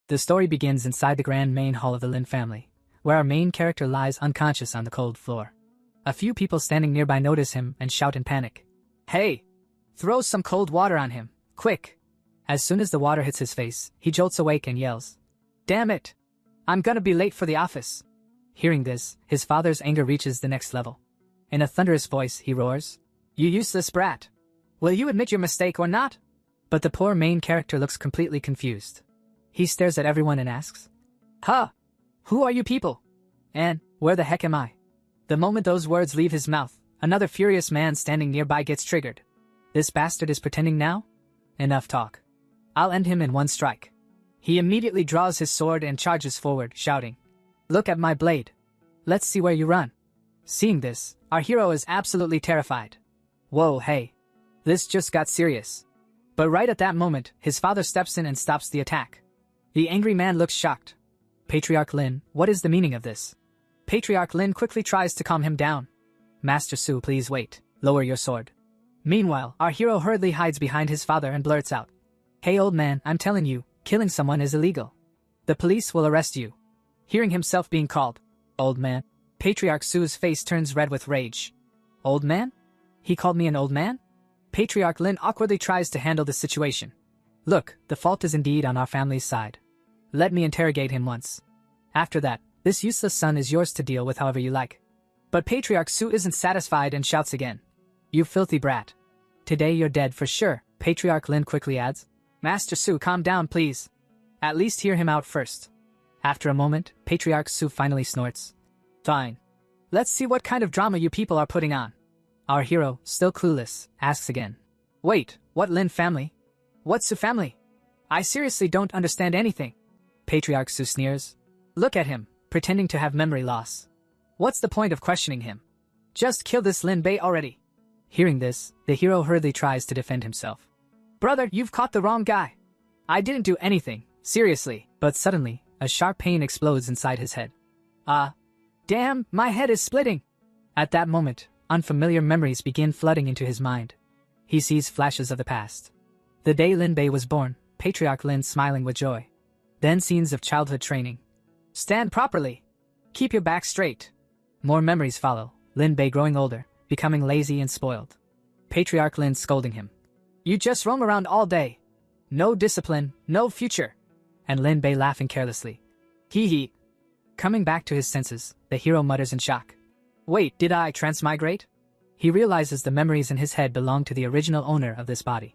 The story begins inside the grand main hall of the Lin family, where our main character lies unconscious on the cold floor. A few people standing nearby notice him and shout in panic. "Hey! Throw some cold water on him, quick!" As soon as the water hits his face, he jolts awake and yells, "Damn it! I'm gonna be late for the office." Hearing this, his father's anger reaches the next level. In a thunderous voice, he roars, "You useless brat! Will you admit your mistake or not?" But the poor main character looks completely confused. He stares at everyone and asks, "Huh? Who are you people? And where the heck am I?" The moment those words leave his mouth, another furious man standing nearby gets triggered. "This bastard is pretending now? Enough talk. I'll end him in one strike." He immediately draws his sword and charges forward, shouting, "Look at my blade. Let's see where you run." Seeing this, our hero is absolutely terrified. Whoa, hey. This just got serious. But right at that moment, his father steps in and stops the attack. The angry man looks shocked. "Patriarch Lin, what is the meaning of this?" Patriarch Lin quickly tries to calm him down. "Master Su, please wait. Lower your sword." Meanwhile, our hero hurriedly hides behind his father and blurts out, "Hey old man, I'm telling you, killing someone is illegal. The police will arrest you." Hearing himself being called old man, Patriarch Su's face turns red with rage. "Old man? He called me an old man?" Patriarch Lin awkwardly tries to handle the situation. "Look, the fault is indeed on our family's side. Let me interrogate him once. After that, this useless son is yours to deal with however you like." But Patriarch Su isn't satisfied and shouts again, "You filthy brat. Today you're dead for sure." Patriarch Lin quickly adds, "Master Su, calm down please. At least hear him out first." After a moment, Patriarch Su finally snorts, "Fine. Let's see what kind of drama you people are putting on." Our hero, still clueless, asks again, "Wait, what Lin family? What Su family? I seriously don't understand anything." Patriarch Su sneers, "Look at him, pretending to have memory loss. What's the point of questioning him? Just kill this Lin Bei already." Hearing this, the hero hurriedly tries to defend himself. "Brother, you've caught the wrong guy. I didn't do anything, seriously." But suddenly, a sharp pain explodes inside his head. Damn, my head is splitting." At that moment, unfamiliar memories begin flooding into his mind. He sees flashes of the past. The day Lin Bei was born, Patriarch Lin smiling with joy. Then scenes of childhood training. "Stand properly. Keep your back straight." More memories follow, Lin Bei growing older, becoming lazy and spoiled. Patriarch Lin scolding him, "You just roam around all day. No discipline, no future." And Lin Bei laughing carelessly. Hee hee. Coming back to his senses, the hero mutters in shock, "Wait, did I transmigrate?" He realizes the memories in his head belong to the original owner of this body.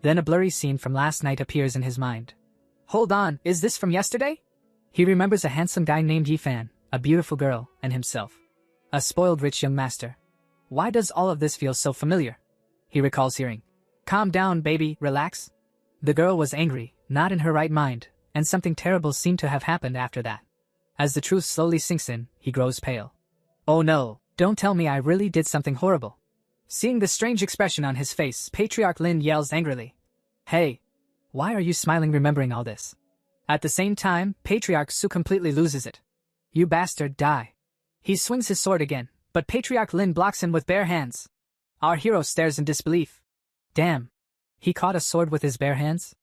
Then a blurry scene from last night appears in his mind. Hold on, is this from yesterday? He remembers a handsome guy named Yifan, a beautiful girl, and himself, a spoiled rich young master. Why does all of this feel so familiar? He recalls hearing, "Calm down, baby, relax." The girl was angry, not in her right mind, and something terrible seemed to have happened after that. As the truth slowly sinks in, he grows pale. "Oh no, don't tell me I really did something horrible." Seeing the strange expression on his face, Patriarch Lin yells angrily, "Hey, why are you smiling remembering all this?" At the same time, Patriarch Su completely loses it. "You bastard, die." He swings his sword again, but Patriarch Lin blocks him with bare hands. Our hero stares in disbelief. Damn. He caught a sword with his bare hands?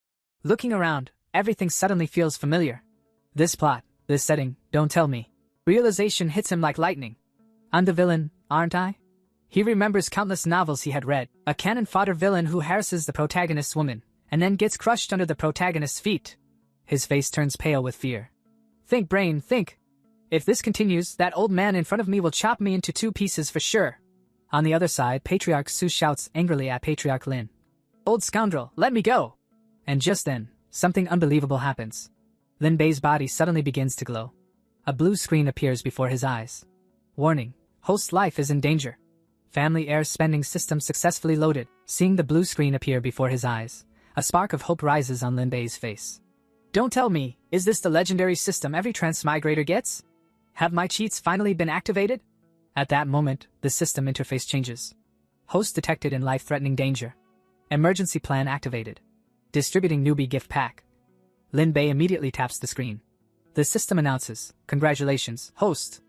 Looking around, everything suddenly feels familiar. This plot, this setting, don't tell me. Realization hits him like lightning. I'm the villain, aren't I? He remembers countless novels he had read, a cannon fodder villain who harasses the protagonist's woman, and then gets crushed under the protagonist's feet. His face turns pale with fear. Think, brain, think. If this continues, that old man in front of me will chop me into 2 pieces for sure. On the other side, Patriarch Su shouts angrily at Patriarch Lin. "Old scoundrel, let me go!" And just then, something unbelievable happens. Lin Bei's body suddenly begins to glow. A blue screen appears before his eyes. Warning, host's life is in danger. Family air spending system successfully loaded. Seeing the blue screen appear before his eyes, a spark of hope rises on Lin Bei's face. Don't tell me, is this the legendary system every transmigrator gets? Have my cheats finally been activated? At that moment, the system interface changes. Host detected in life-threatening danger. Emergency plan activated. Distributing newbie gift pack. Lin Bei immediately taps the screen. The system announces, "Congratulations, host.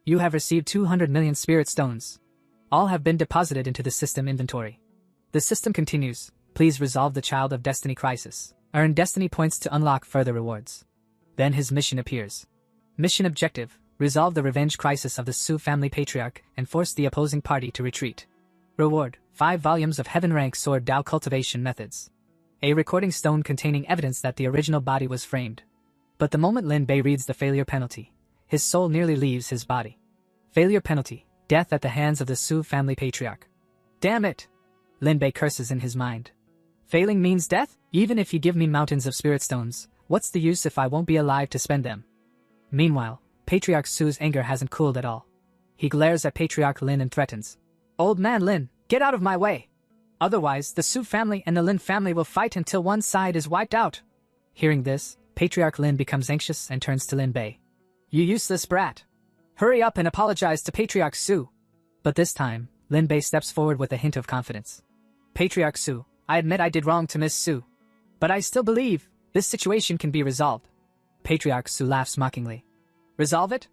You have received 200 million spirit stones. All have been deposited into the system inventory." The system continues, "Please resolve the Child of Destiny crisis. Earn destiny points to unlock further rewards." Then his mission appears. Mission objective: resolve the revenge crisis of the Su family patriarch and force the opposing party to retreat. Reward: 5 volumes of heaven-rank sword Dao cultivation methods. A recording stone containing evidence that the original body was framed. But the moment Lin Bei reads the failure penalty, his soul nearly leaves his body. Failure penalty: death at the hands of the Su family patriarch. Damn it! Lin Bei curses in his mind. Failing means death? Even if you give me mountains of spirit stones, what's the use if I won't be alive to spend them? Meanwhile, Patriarch Su's anger hasn't cooled at all. He glares at Patriarch Lin and threatens. Old man Lin, get out of my way! Otherwise, the Su family and the Lin family will fight until one side is wiped out. Hearing this, Patriarch Lin becomes anxious and turns to Lin Bei. You useless brat! Hurry up and apologize to Patriarch Su! But this time, Lin Bei steps forward with a hint of confidence. Patriarch Su, I admit I did wrong to Miss Su. But I still believe this situation can be resolved. Patriarch Su laughs mockingly. Resolve it?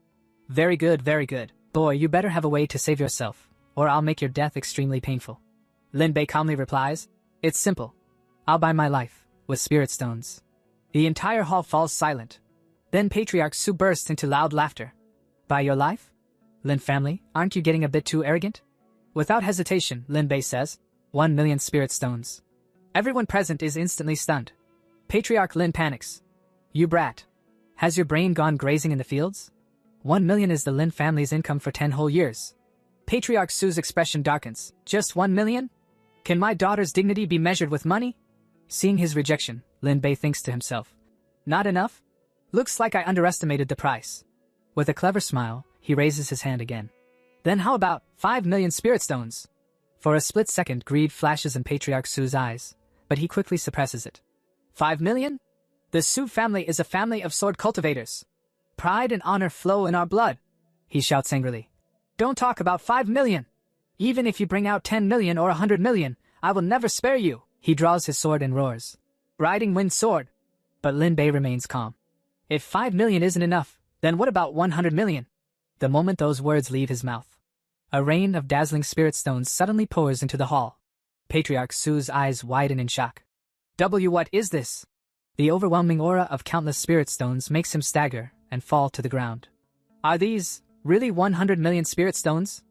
Very good, very good. Boy, you better have a way to save yourself, or I'll make your death extremely painful. Lin Bei calmly replies, It's simple. I'll buy my life, with spirit stones. The entire hall falls silent. Then Patriarch Su bursts into loud laughter. Buy your life? Lin family, aren't you getting a bit too arrogant? Without hesitation, Lin Bei says, 1 million spirit stones. Everyone present is instantly stunned. Patriarch Lin panics. You brat. Has your brain gone grazing in the fields? 1 million is the Lin family's income for 10 whole years. Patriarch Su's expression darkens. Just 1 million? Can my daughter's dignity be measured with money? Seeing his rejection, Lin Bei thinks to himself. Not enough? Looks like I underestimated the price. With a clever smile, he raises his hand again. Then how about 5 million spirit stones? For a split second, greed flashes in Patriarch Su's eyes, but he quickly suppresses it. 5 million? The Su family is a family of sword cultivators. Pride and honor flow in our blood. He shouts angrily. Don't talk about 5 million. Even if you bring out 10 million or 100 million, I will never spare you. He draws his sword and roars. Riding wind sword. But Lin Bei remains calm. If 5 million isn't enough, then what about 100 million? The moment those words leave his mouth, a rain of dazzling spirit stones suddenly pours into the hall. Patriarch Su's eyes widen in shock. What is this? The overwhelming aura of countless spirit stones makes him stagger and fall to the ground. Are these really 100 million spirit stones?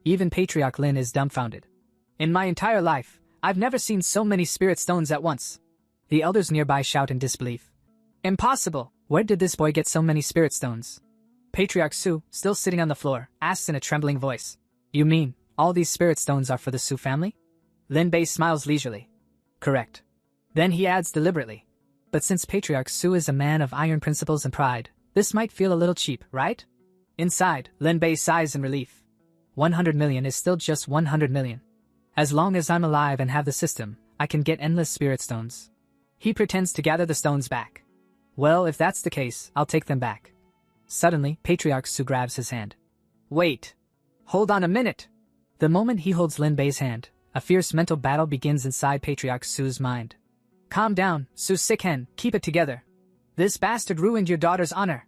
Even Patriarch Lin is dumbfounded. In my entire life, I've never seen so many spirit stones at once. The elders nearby shout in disbelief. Impossible! Where did this boy get so many spirit stones? Patriarch Su, still sitting on the floor, asks in a trembling voice. You mean, all these spirit stones are for the Su family? Lin Bei smiles leisurely. Correct. Then he adds deliberately. But since Patriarch Su is a man of iron principles and pride, this might feel a little cheap, right? Inside, Lin Bei sighs in relief. 100 million is still just 100 million. As long as I'm alive and have the system, I can get endless spirit stones. He pretends to gather the stones back. Well, if that's the case, I'll take them back. Suddenly, Patriarch Su grabs his hand. Wait. Hold on a minute. The moment he holds Lin Bei's hand, a fierce mental battle begins inside Patriarch Su's mind. Calm down, Su Sickhen, keep it together. This bastard ruined your daughter's honor.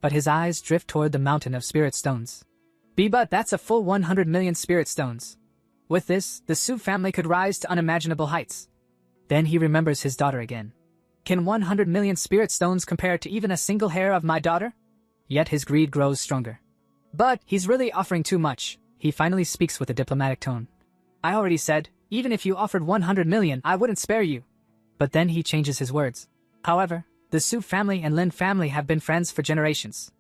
But his eyes drift toward the mountain of spirit stones. But that's a full 100 million spirit stones. With this, the Su family could rise to unimaginable heights. Then he remembers his daughter again. Can 100 million spirit stones compare to even a single hair of my daughter? Yet his greed grows stronger. But he's really offering too much. He finally speaks with a diplomatic tone. I already said, even if you offered 100 million, I wouldn't spare you. But then he changes his words. However, the Su family and Lin family have been friends for generations.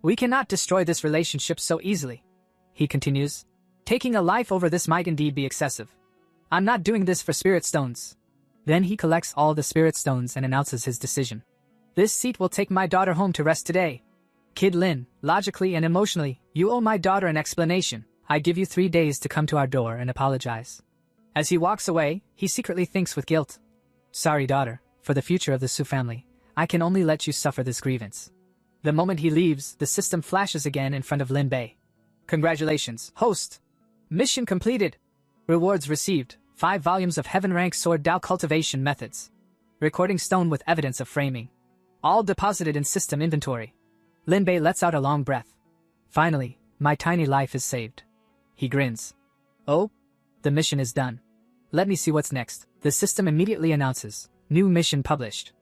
We cannot destroy this relationship so easily. He continues, taking a life over this might indeed be excessive. I'm not doing this for spirit stones. Then he collects all the spirit stones and announces his decision. This seat will take my daughter home to rest today. Kid Lin, logically and emotionally, you owe my daughter an explanation. I give you 3 days to come to our door and apologize. As he walks away, he secretly thinks with guilt. Sorry, daughter, for the future of the Su family, I can only let you suffer this grievance. The moment he leaves, the system flashes again in front of Lin Bei. Congratulations, host! Mission completed. Rewards received, 5 volumes of heaven-rank sword Dao cultivation methods. Recording stone with evidence of framing. All deposited in system inventory. Lin Bei lets out a long breath. Finally, my tiny life is saved. He grins. Oh? The mission is done. Let me see what's next. The system immediately announces, new mission published.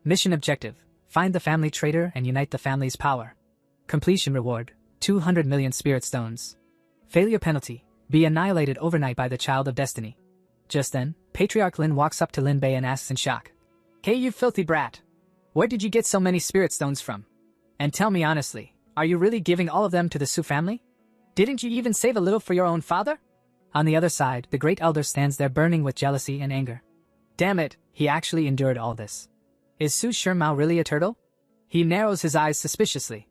Mission objective, Find the family traitor and unite the family's power. Completion reward, 200 million spirit stones. Failure penalty, be annihilated overnight by the child of destiny. Just then, Patriarch Lin walks up to Lin Bei and asks in shock. Hey you filthy brat! Where did you get so many spirit stones from? And tell me honestly, are you really giving all of them to the Su family? Didn't you even save a little for your own father? On the other side, the great elder stands there burning with jealousy and anger. Damn it, he actually endured all this. Is Su Shimao really a turtle? He narrows his eyes suspiciously.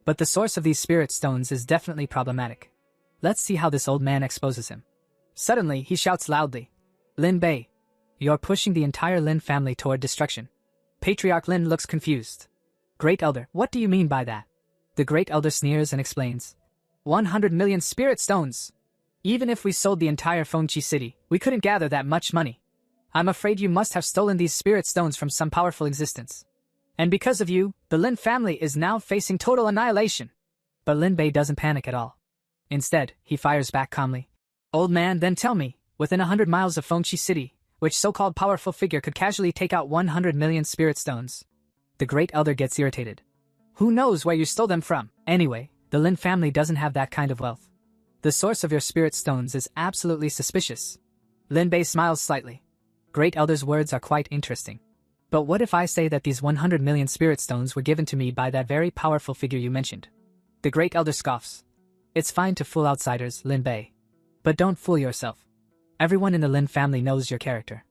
But the source of these spirit stones is definitely problematic. Let's see how this old man exposes him. Suddenly, he shouts loudly. Lin Bei, you're pushing the entire Lin family toward destruction. Patriarch Lin looks confused. Great Elder, what do you mean by that? The Great Elder sneers and explains. 100 million spirit stones! Even if we sold the entire Fengqi city, we couldn't gather that much money. I'm afraid you must have stolen these spirit stones from some powerful existence. And because of you, the Lin family is now facing total annihilation. But Lin Bei doesn't panic at all. Instead, he fires back calmly. Old man, then tell me, within 100 miles of Fengqi city, which so-called powerful figure could casually take out 100 million spirit stones? The Great Elder gets irritated. Who knows where you stole them from? Anyway, the Lin family doesn't have that kind of wealth. The source of your spirit stones is absolutely suspicious. Lin Bei smiles slightly. Great Elder's words are quite interesting. But what if I say that these 100 million spirit stones were given to me by that very powerful figure you mentioned? The Great Elder scoffs. It's fine to fool outsiders, Lin Bei. But don't fool yourself. Everyone in the Lin family knows your character.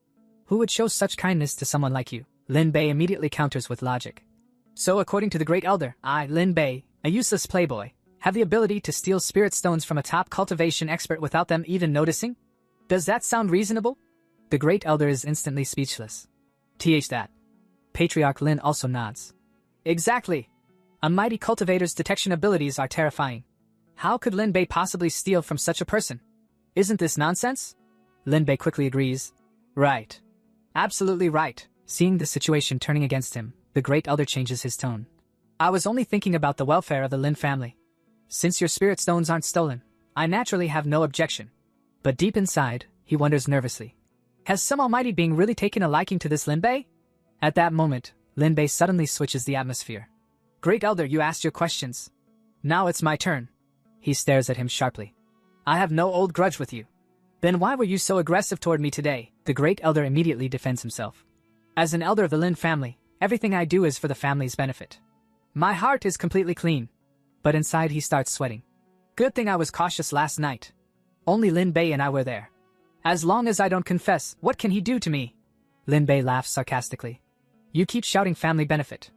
Who would show such kindness to someone like you? Lin Bei immediately counters with logic. So according to the Great Elder, I, Lin Bei, a useless playboy, have the ability to steal spirit stones from a top cultivation expert without them even noticing? Does that sound reasonable? The Great Elder is instantly speechless. That. Patriarch Lin also nods. Exactly. A mighty cultivator's detection abilities are terrifying. How could Lin Bei possibly steal from such a person? Isn't this nonsense? Lin Bei quickly agrees. Right. Absolutely right. Seeing the situation turning against him, the Great Elder changes his tone. I was only thinking about the welfare of the Lin family. Since your spirit stones aren't stolen, I naturally have no objection. But deep inside, he wonders nervously. Has some almighty being really taken a liking to this Lin Bei? At that moment, Lin Bei suddenly switches the atmosphere. Great Elder, you asked your questions. Now it's my turn. He stares at him sharply. I have no old grudge with you. Then why were you so aggressive toward me today? The Great Elder immediately defends himself. As an elder of the Lin family, everything I do is for the family's benefit. My heart is completely clean. But inside he starts sweating. Good thing I was cautious last night. Only Lin Bei and I were there. As long as I don't confess, what can he do to me? Lin Bei laughs sarcastically. You keep shouting family benefit.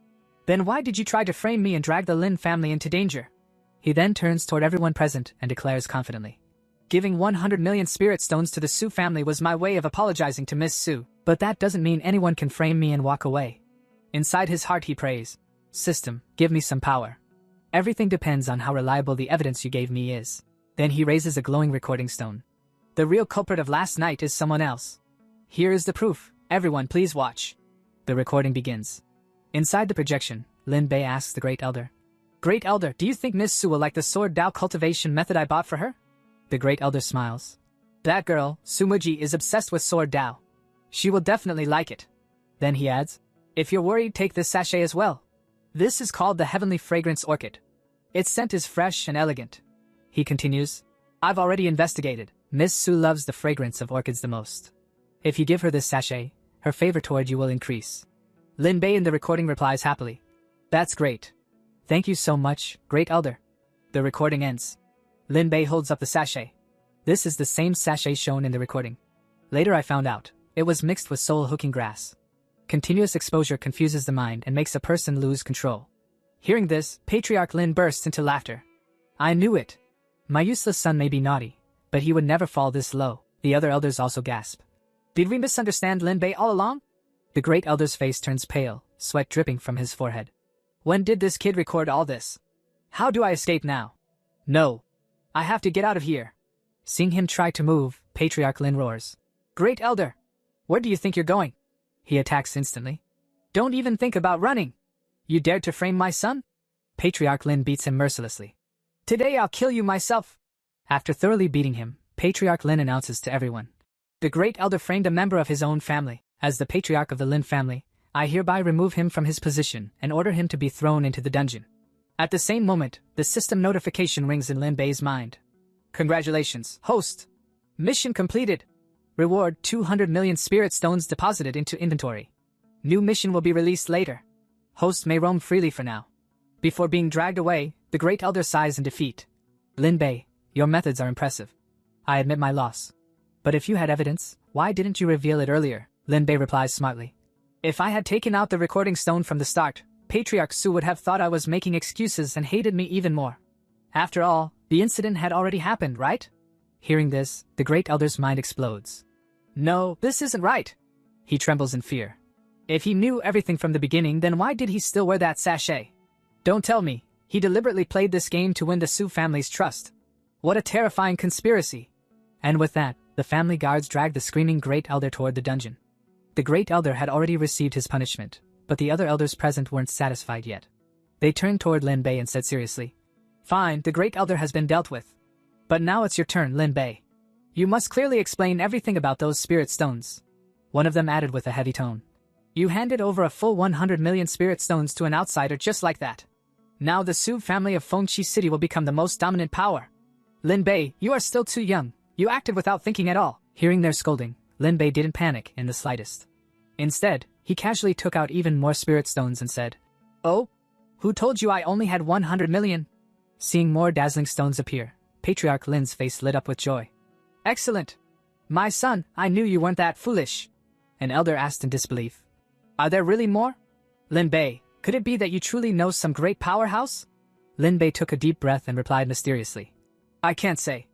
Then why did you try to frame me and drag the Lin family into danger? He then turns toward everyone present and declares confidently. Giving 100 million spirit stones to the Su family was my way of apologizing to Miss Su, but that doesn't mean anyone can frame me and walk away. Inside his heart he prays. System, give me some power. Everything depends on how reliable the evidence you gave me is. Then he raises a glowing recording stone. The real culprit of last night is someone else. Here is the proof. Everyone please watch. The recording begins. Inside the projection, Lin Bei asks the Great Elder. Great Elder, do you think Miss Su will like the sword Dao cultivation method I bought for her? The Great Elder smiles. That girl, Su Muji, is obsessed with sword Dao. She will definitely like it. Then he adds, if you're worried, take this sachet as well. This is called the Heavenly Fragrance Orchid. Its scent is fresh and elegant. He continues, I've already investigated. Miss Su loves the fragrance of orchids the most. If you give her this sachet, her favor toward you will increase. Lin Bei in the recording replies happily. That's great. Thank you so much, Great Elder. The recording ends. Lin Bei holds up the sachet. This is the same sachet shown in the recording. Later I found out, it was mixed with soul-hooking grass. Continuous exposure confuses the mind and makes a person lose control. Hearing this, Patriarch Lin bursts into laughter. I knew it. My useless son may be naughty, but he would never fall this low. The other elders also gasp. Did we misunderstand Lin Bei all along? The Great Elder's face turns pale, sweat dripping from his forehead. When did this kid record all this? How do I escape now? No. I have to get out of here. Seeing him try to move, Patriarch Lin roars. Great Elder! Where do you think you're going? He attacks instantly. Don't even think about running! You dared to frame my son? Patriarch Lin beats him mercilessly. Today I'll kill you myself! After thoroughly beating him, Patriarch Lin announces to everyone. The Great Elder framed a member of his own family. As the Patriarch of the Lin family, I hereby remove him from his position and order him to be thrown into the dungeon. At the same moment, the system notification rings in Lin Bei's mind. Congratulations, host! Mission completed! Reward 200 million spirit stones deposited into inventory. New mission will be released later. Host may roam freely for now. Before being dragged away, the Great Elder sighs in defeat. Lin Bei, your methods are impressive. I admit my loss. But if you had evidence, why didn't you reveal it earlier? Lin Bei replies smartly. If I had taken out the recording stone from the start, Patriarch Su would have thought I was making excuses and hated me even more. After all, the incident had already happened, right? Hearing this, the Great Elder's mind explodes. No, this isn't right. He trembles in fear. If he knew everything from the beginning, then why did he still wear that sachet? Don't tell me, he deliberately played this game to win the Su family's trust. What a terrifying conspiracy. And with that, the family guards dragged the screaming Great Elder toward the dungeon. The Great Elder had already received his punishment, but the other elders present weren't satisfied yet. They turned toward Lin Bei and said seriously, Fine, the Great Elder has been dealt with. But now it's your turn, Lin Bei. You must clearly explain everything about those spirit stones. One of them added with a heavy tone. You handed over a full 100 million spirit stones to an outsider just like that. Now the Su family of Fengqi City will become the most dominant power. Lin Bei, you are still too young. You acted without thinking at all. Hearing their scolding, Lin Bei didn't panic in the slightest. Instead, he casually took out even more spirit stones and said, Oh? Who told you I only had 100 million? Seeing more dazzling stones appear, Patriarch Lin's face lit up with joy. Excellent! My son, I knew you weren't that foolish. An elder asked in disbelief. Are there really more? Lin Bei, could it be that you truly know some great powerhouse? Lin Bei took a deep breath and replied mysteriously. I can't say.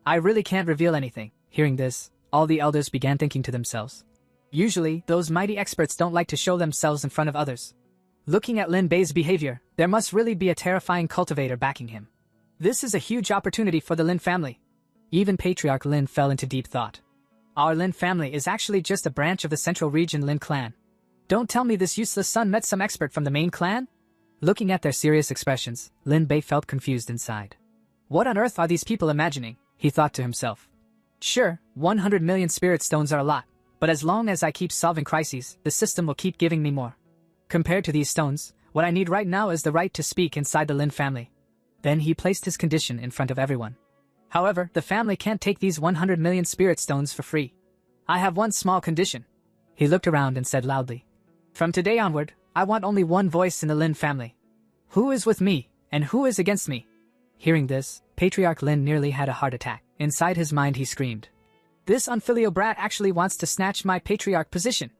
I really can't reveal anything. Hearing this, all the elders began thinking to themselves. Usually, those mighty experts don't like to show themselves in front of others. Looking at Lin Bei's behavior, there must really be a terrifying cultivator backing him. This is a huge opportunity for the Lin family. Even Patriarch Lin fell into deep thought. Our Lin family is actually just a branch of the Central Region Lin clan. Don't tell me this useless son met some expert from the main clan? Looking at their serious expressions, Lin Bei felt confused inside. What on earth are these people imagining? He thought to himself. Sure, 100 million spirit stones are a lot, but as long as I keep solving crises, the system will keep giving me more. Compared to these stones, what I need right now is the right to speak inside the Lin family. Then he placed his condition in front of everyone. However, the family can't take these 100 million spirit stones for free. I have one small condition. He looked around and said loudly. From today onward, I want only one voice in the Lin family. Who is with me, and who is against me? Hearing this, Patriarch Lin nearly had a heart attack. Inside his mind he screamed. This unfilial brat actually wants to snatch my patriarch position.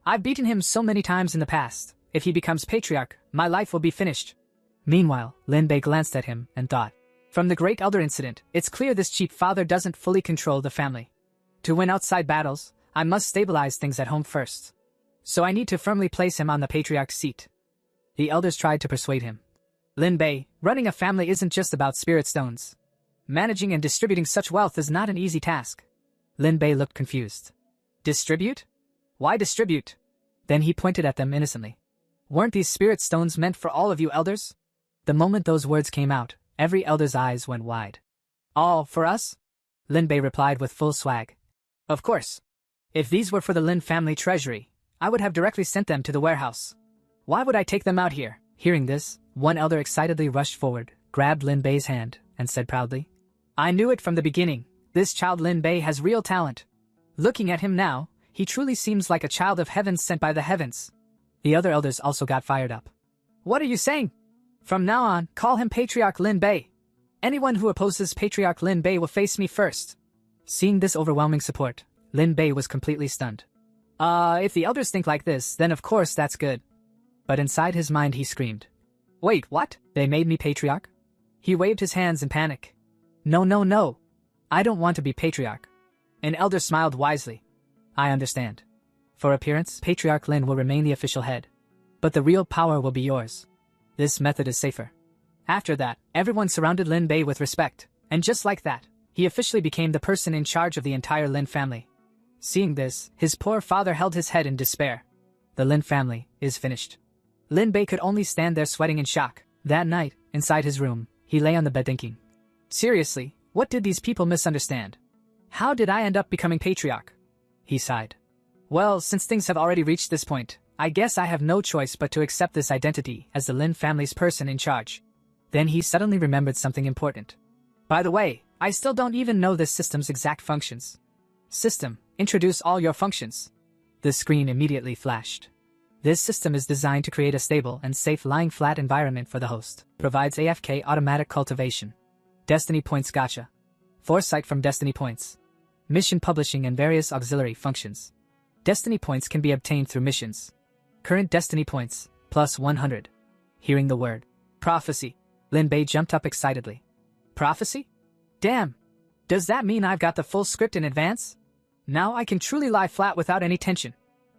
I've beaten him so many times in the past. If he becomes patriarch, my life will be finished. Meanwhile, Lin Bei glanced at him and thought. From the Great Elder incident, it's clear this cheap father doesn't fully control the family. To win outside battles, I must stabilize things at home first. So I need to firmly place him on the patriarch's seat. The elders tried to persuade him. Lin Bei, running a family isn't just about spirit stones. Managing and distributing such wealth is not an easy task. Lin Bei looked confused. Distribute? Why distribute? Then he pointed at them innocently. Weren't these spirit stones meant for all of you elders? The moment those words came out, every elder's eyes went wide. All for us? Lin Bei replied with full swag. Of course. If these were for the Lin family treasury, I would have directly sent them to the warehouse. Why would I take them out here? Hearing this, one elder excitedly rushed forward, grabbed Lin Bei's hand, and said proudly. I knew it from the beginning. This child Lin Bei has real talent. Looking at him now, he truly seems like a child of heaven sent by the heavens. The other elders also got fired up. What are you saying? From now on, call him Patriarch Lin Bei. Anyone who opposes Patriarch Lin Bei will face me first. Seeing this overwhelming support, Lin Bei was completely stunned. If the elders think like this, then of course that's good. But inside his mind he screamed. Wait, what? They made me patriarch? He waved his hands in panic. No, no, no. I don't want to be patriarch. An elder smiled wisely. I understand. For appearance, Patriarch Lin will remain the official head. But the real power will be yours. This method is safer. After that, everyone surrounded Lin Bei with respect, and just like that, he officially became the person in charge of the entire Lin family. Seeing this, his poor father held his head in despair. The Lin family is finished. Lin Bei could only stand there sweating in shock. That night, inside his room, he lay on the bed thinking. Seriously, what did these people misunderstand? How did I end up becoming patriarch? He sighed. Well, since things have already reached this point, I guess I have no choice but to accept this identity as the Lin family's person in charge. Then he suddenly remembered something important. By the way, I still don't even know this system's exact functions. System, introduce all your functions. The screen immediately flashed. This system is designed to create a stable and safe lying flat environment for the host. Provides AFK automatic cultivation. Destiny points gacha. Foresight from Destiny points. Mission publishing and various auxiliary functions. Destiny points can be obtained through missions. Current Destiny points, plus 100. Hearing the word prophecy, Lin Bei jumped up excitedly. Prophecy? Damn! Does that mean I've got the full script in advance? Now I can truly lie flat without any tension.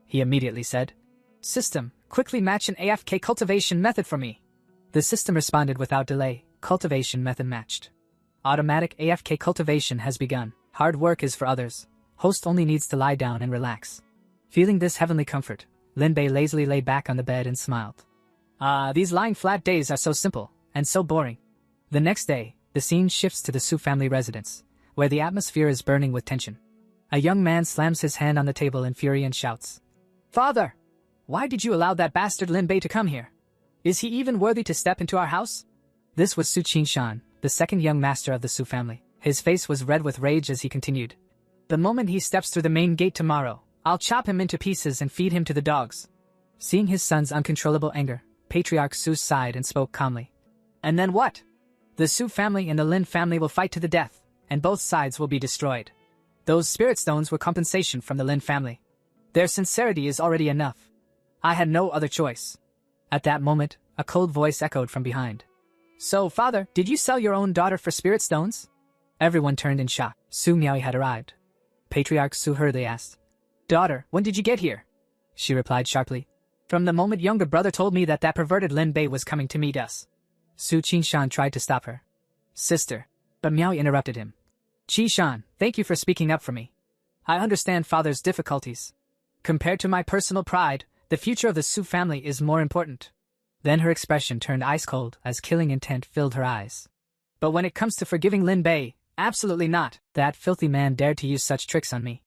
He immediately said. System, quickly match an AFK cultivation method for me. The system responded without delay. Cultivation method matched. Automatic AFK cultivation has begun. Hard work is for others. Host only needs to lie down and relax. Feeling this heavenly comfort, Lin Bei lazily lay back on the bed and smiled. These lying flat days are so simple, and so boring. The next day, the scene shifts to the Su family residence, where the atmosphere is burning with tension. A young man slams his hand on the table in fury and shouts. Father! Why did you allow that bastard Lin Bei to come here? Is he even worthy to step into our house? This was Su Qinshan, the second young master of the Su family. His face was red with rage as he continued. The moment he steps through the main gate tomorrow, I'll chop him into pieces and feed him to the dogs. Seeing his son's uncontrollable anger, Patriarch Su sighed and spoke calmly. And then what? The Su family and the Lin family will fight to the death, and both sides will be destroyed. Those spirit stones were compensation from the Lin family. Their sincerity is already enough. I had no other choice. At that moment, a cold voice echoed from behind. So, father, did you sell your own daughter for spirit stones? Everyone turned in shock. Su Miaoi had arrived. Patriarch Su hurriedly asked. Daughter, when did you get here? She replied sharply. From the moment younger brother told me that perverted Lin Bei was coming to meet us. Su Qinshan tried to stop her. Sister. But Miaoi interrupted him. Qishan, thank you for speaking up for me. I understand father's difficulties. Compared to my personal pride, the future of the Su family is more important. Then her expression turned ice cold as killing intent filled her eyes. But when it comes to forgiving Lin Bei, absolutely not. That filthy man dared to use such tricks on me.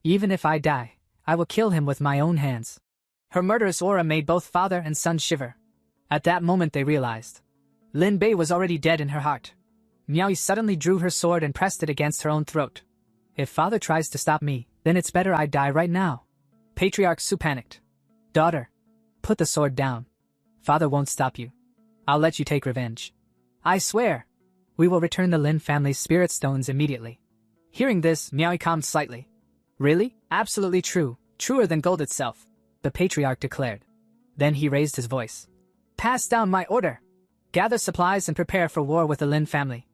Even if I die, I will kill him with my own hands. Her murderous aura made both father and son shiver. At that moment they realized. Lin Bei was already dead in her heart. Miaoi suddenly drew her sword and pressed it against her own throat. If father tries to stop me, then it's better I die right now. Patriarch Su panicked. Daughter, put the sword down. Father won't stop you. I'll let you take revenge. I swear. We will return the Lin family's spirit stones immediately. Hearing this, Miaoi calmed slightly. Really? Absolutely true. Truer than gold itself. The patriarch declared. Then he raised his voice. Pass down my order. Gather supplies and prepare for war with the Lin family.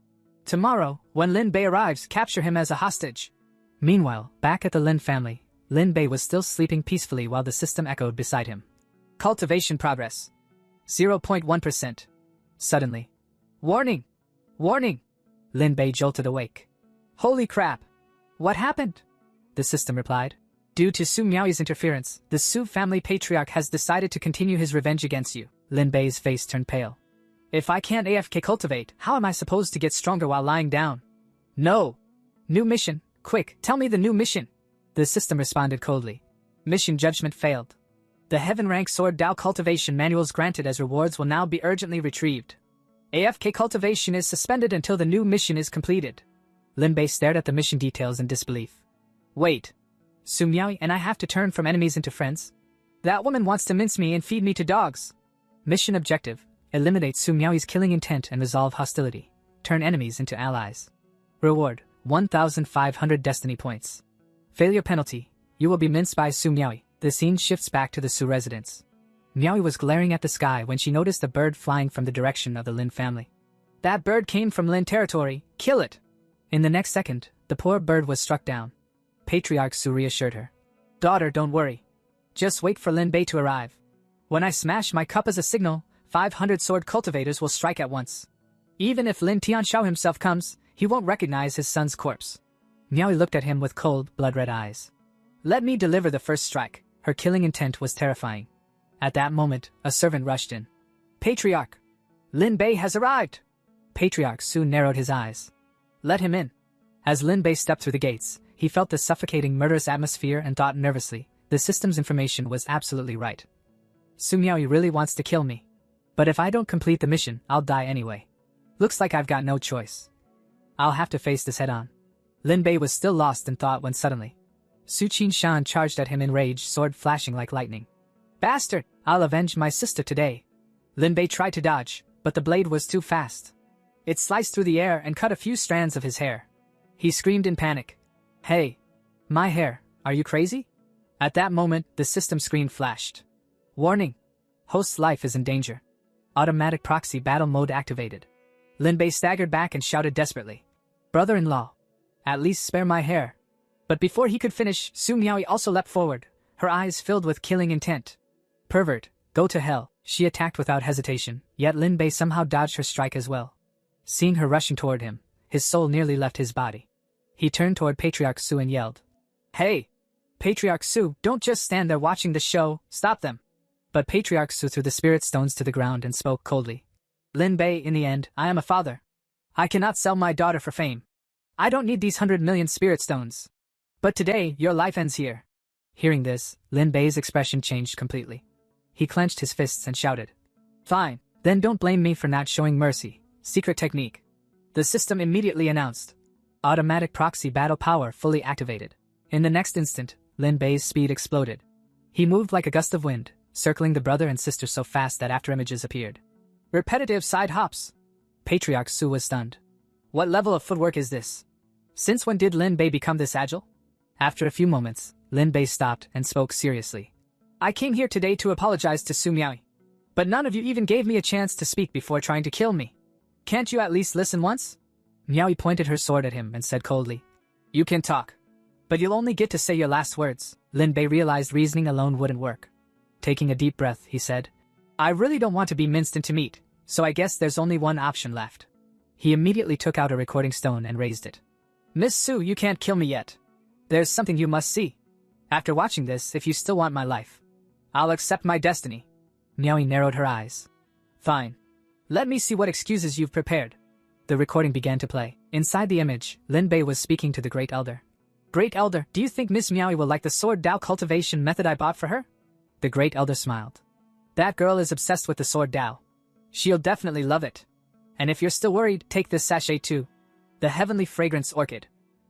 Tomorrow, when Lin Bei arrives, capture him as a hostage. Meanwhile, back at the Lin family, Lin Bei was still sleeping peacefully while the system echoed beside him. Cultivation progress. 0.1%. Suddenly. Warning! Warning! Lin Bei jolted awake. Holy crap! What happened? The system replied. Due to Su Miaoi's interference, the Su family patriarch has decided to continue his revenge against you. Lin Bei's face turned pale. If I can't AFK cultivate, how am I supposed to get stronger while lying down? No! New mission. Quick, tell me the new mission. The system responded coldly. Mission judgment failed. The heaven rank sword Dao cultivation manuals granted as rewards will now be urgently retrieved. AFK cultivation is suspended until the new mission is completed. Lin Bei stared at the mission details in disbelief. Wait. Su Miaoi and I have to turn from enemies into friends? That woman wants to mince me and feed me to dogs. Mission objective. Eliminate Su Miaoi's killing intent and resolve hostility. Turn enemies into allies. Reward. 1,500 destiny points. Failure penalty. You will be minced by Su Miaoi. The scene shifts back to the Su residence. Miaoi was glaring at the sky when she noticed a bird flying from the direction of the Lin family. That bird came from Lin territory. Kill it! In the next second, the poor bird was struck down. Patriarch Su reassured her. Daughter, don't worry. Just wait for Lin Bei to arrive. When I smash my cup as a signal, 500 sword cultivators will strike at once. Even if Lin Tianshao himself comes, he won't recognize his son's corpse. Miaoi looked at him with cold, blood-red eyes. Let me deliver the first strike. Her killing intent was terrifying. At that moment, a servant rushed in. Patriarch! Lin Bei has arrived! Patriarch Su narrowed his eyes. Let him in. As Lin Bei stepped through the gates, he felt the suffocating murderous atmosphere and thought nervously, the system's information was absolutely right. Su Miaoyi really wants to kill me. But if I don't complete the mission, I'll die anyway. Looks like I've got no choice. I'll have to face this head on. Lin Bei was still lost in thought when suddenly Su Qinshan charged at him in rage, sword flashing like lightning. Bastard! I'll avenge my sister today. Lin Bei tried to dodge, but the blade was too fast. It sliced through the air and cut a few strands of his hair. He screamed in panic. Hey! My hair, are you crazy? At that moment, the system screen flashed. Warning! Host's life is in danger. Automatic proxy battle mode activated. Lin Bei staggered back and shouted desperately. Brother-in-law! At least spare my hair. But before he could finish, Su Miaoyi also leapt forward, her eyes filled with killing intent. Pervert, go to hell, she attacked without hesitation, yet Lin Bei somehow dodged her strike as well. Seeing her rushing toward him, his soul nearly left his body. He turned toward Patriarch Su and yelled. Hey! Patriarch Su, don't just stand there watching the show, stop them! But Patriarch Su threw the spirit stones to the ground and spoke coldly. Lin Bei, in the end, I am a father. I cannot sell my daughter for fame. I don't need these 100 million spirit stones. But today, your life ends here. Hearing this, Lin Bei's expression changed completely. He clenched his fists and shouted. Fine, then don't blame me for not showing mercy. Secret technique. The system immediately announced. Automatic proxy battle power fully activated. In the next instant, Lin Bei's speed exploded. He moved like a gust of wind, circling the brother and sister so fast that afterimages appeared. Repetitive side hops. Patriarch Su was stunned. What level of footwork is this? Since when did Lin Bei become this agile? After a few moments, Lin Bei stopped and spoke seriously. I came here today to apologize to Su Miaoyi. But none of you even gave me a chance to speak before trying to kill me. Can't you at least listen once? Miaoyi pointed her sword at him and said coldly. You can talk. But you'll only get to say your last words. Lin Bei realized reasoning alone wouldn't work. Taking a deep breath, he said, I really don't want to be minced into meat, so I guess there's only one option left. He immediately took out a recording stone and raised it. Miss Su, you can't kill me yet. There's something you must see. After watching this, if you still want my life, I'll accept my destiny. Miaoyi narrowed her eyes. Fine. Let me see what excuses you've prepared. The recording began to play. Inside the image, Lin Bei was speaking to the Great Elder. Great Elder, do you think Miss Miaoyi will like the sword Dao cultivation method I bought for her? The Great Elder smiled. That girl is obsessed with the sword Dao. She'll definitely love it. And if you're still worried, take this sachet too. The Heavenly Fragrance Orchid.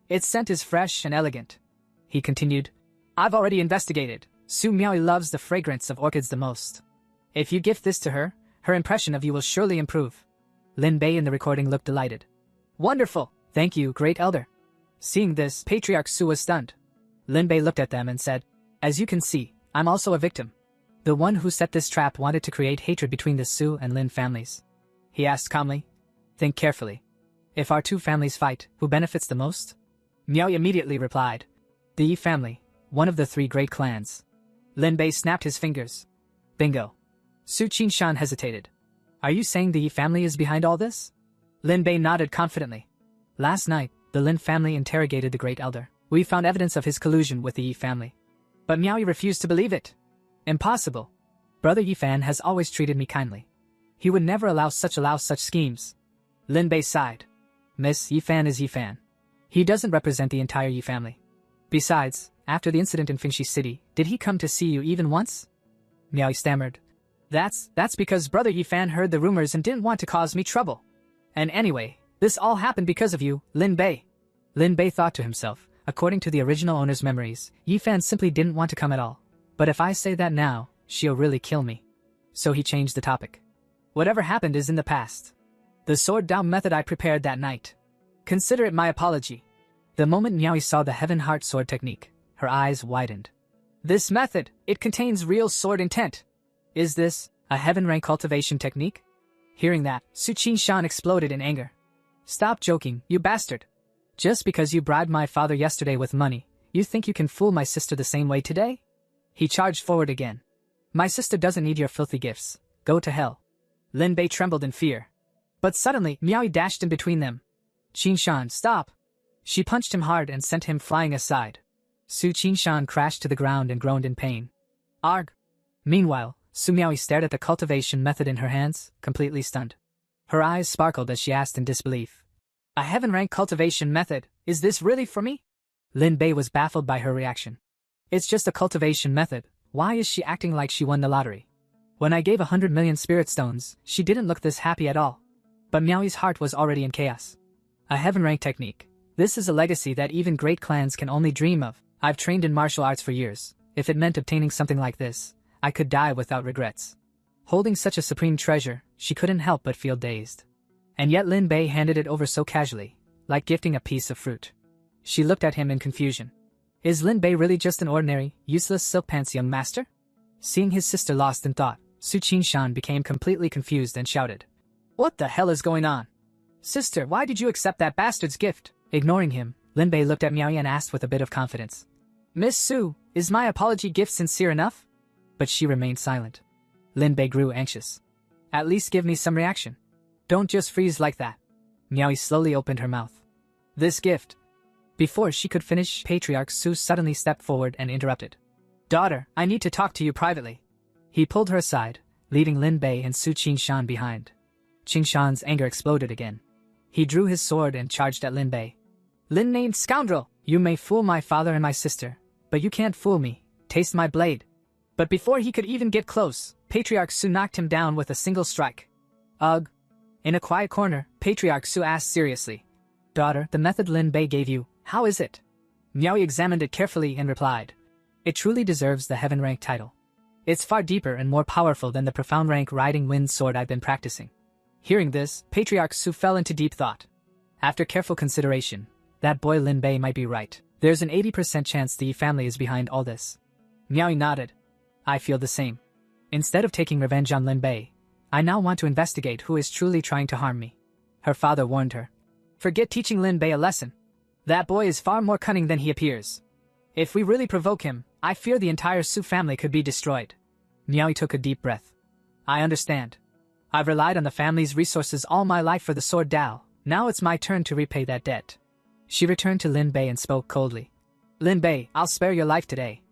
Its scent is fresh and elegant. He continued. I've already investigated. Su Miaoyi loves the fragrance of orchids the most. If you gift this to her, her impression of you will surely improve. Lin Bei in the recording looked delighted. Wonderful! Thank you, Great Elder. Seeing this, Patriarch Su was stunned. Lin Bei looked at them and said, As you can see, I'm also a victim. The one who set this trap wanted to create hatred between the Su and Lin families. He asked calmly. Think carefully. If our two families fight, who benefits the most? Miaoyi immediately replied. The Yi family, one of the three great clans. Lin Bei snapped his fingers. Bingo. Su Qinshan hesitated. Are you saying the Yi family is behind all this? Lin Bei nodded confidently. Last night, the Lin family interrogated the Great Elder. We found evidence of his collusion with the Yi family. But Miaoyi refused to believe it. Impossible. Brother Yifan has always treated me kindly. He would never allow such schemes. Lin Bei sighed. Miss, Yifan is Yifan. He doesn't represent the entire Yi family. Besides, after the incident in Finxi City, did he come to see you even once? Miaoyi stammered. That's because Brother Yifan heard the rumors and didn't want to cause me trouble. And anyway, this all happened because of you, Lin Bei. Lin Bei thought to himself, according to the original owner's memories, Yifan simply didn't want to come at all. But if I say that now, she'll really kill me. So he changed the topic. Whatever happened is in the past. The sword Dao method I prepared that night. Consider it my apology. The moment Miaoyi saw the Heaven Heart sword technique, her eyes widened. This method, it contains real sword intent. Is this a heaven rank cultivation technique? Hearing that, Su Qinshan exploded in anger. Stop joking, you bastard. Just because you bribed my father yesterday with money, you think you can fool my sister the same way today? He charged forward again. My sister doesn't need your filthy gifts. Go to hell. Lin Bei trembled in fear. But suddenly, Miaoyi dashed in between them. Qinshan, stop! She punched him hard and sent him flying aside. Su Qinshan crashed to the ground and groaned in pain. Arg! Meanwhile, Su Miaoyi stared at the cultivation method in her hands, completely stunned. Her eyes sparkled as she asked in disbelief. A heaven-rank cultivation method, is this really for me? Lin Bei was baffled by her reaction. It's just a cultivation method, why is she acting like she won the lottery? When I gave 100 million spirit stones, she didn't look this happy at all. But Miaoi's heart was already in chaos. A heaven rank technique. This is a legacy that even great clans can only dream of. I've trained in martial arts for years. If it meant obtaining something like this, I could die without regrets. Holding such a supreme treasure, she couldn't help but feel dazed. And yet Lin Bei handed it over so casually, like gifting a piece of fruit. She looked at him in confusion. Is Lin Bei really just an ordinary, useless silk pants young master? Seeing his sister lost in thought, Su Qingshan became completely confused and shouted. What the hell is going on? Sister, why did you accept that bastard's gift? Ignoring him, Lin Bei looked at Miaoyi and asked with a bit of confidence. Miss Su, is my apology gift sincere enough? But she remained silent. Lin Bei grew anxious. At least give me some reaction. Don't just freeze like that. Miaoyi slowly opened her mouth. This gift. Before she could finish, Patriarch Su suddenly stepped forward and interrupted. Daughter, I need to talk to you privately. He pulled her aside, leaving Lin Bei and Su Qingshan behind. Qingshan's anger exploded again. He drew his sword and charged at Lin Bei. Lin-named scoundrel! You may fool my father and my sister, but you can't fool me. Taste my blade. But before he could even get close, Patriarch Su knocked him down with a single strike. Ugh. In a quiet corner, Patriarch Su asked seriously. Daughter, the method Lin Bei gave you, how is it? Miaoyi examined it carefully and replied. It truly deserves the heaven rank title. It's far deeper and more powerful than the profound rank riding wind sword I've been practicing. Hearing this, Patriarch Su fell into deep thought. After careful consideration, that boy Lin Bei might be right. There's an 80% chance the Yi family is behind all this. Miaoyi nodded. I feel the same. Instead of taking revenge on Lin Bei, I now want to investigate who is truly trying to harm me. Her father warned her. Forget teaching Lin Bei a lesson. That boy is far more cunning than he appears. If we really provoke him, I fear the entire Su family could be destroyed. Miaoyi took a deep breath. I understand. I've relied on the family's resources all my life for the sword Dao. Now it's my turn to repay that debt. She returned to Lin Bei and spoke coldly. Lin Bei, I'll spare your life today.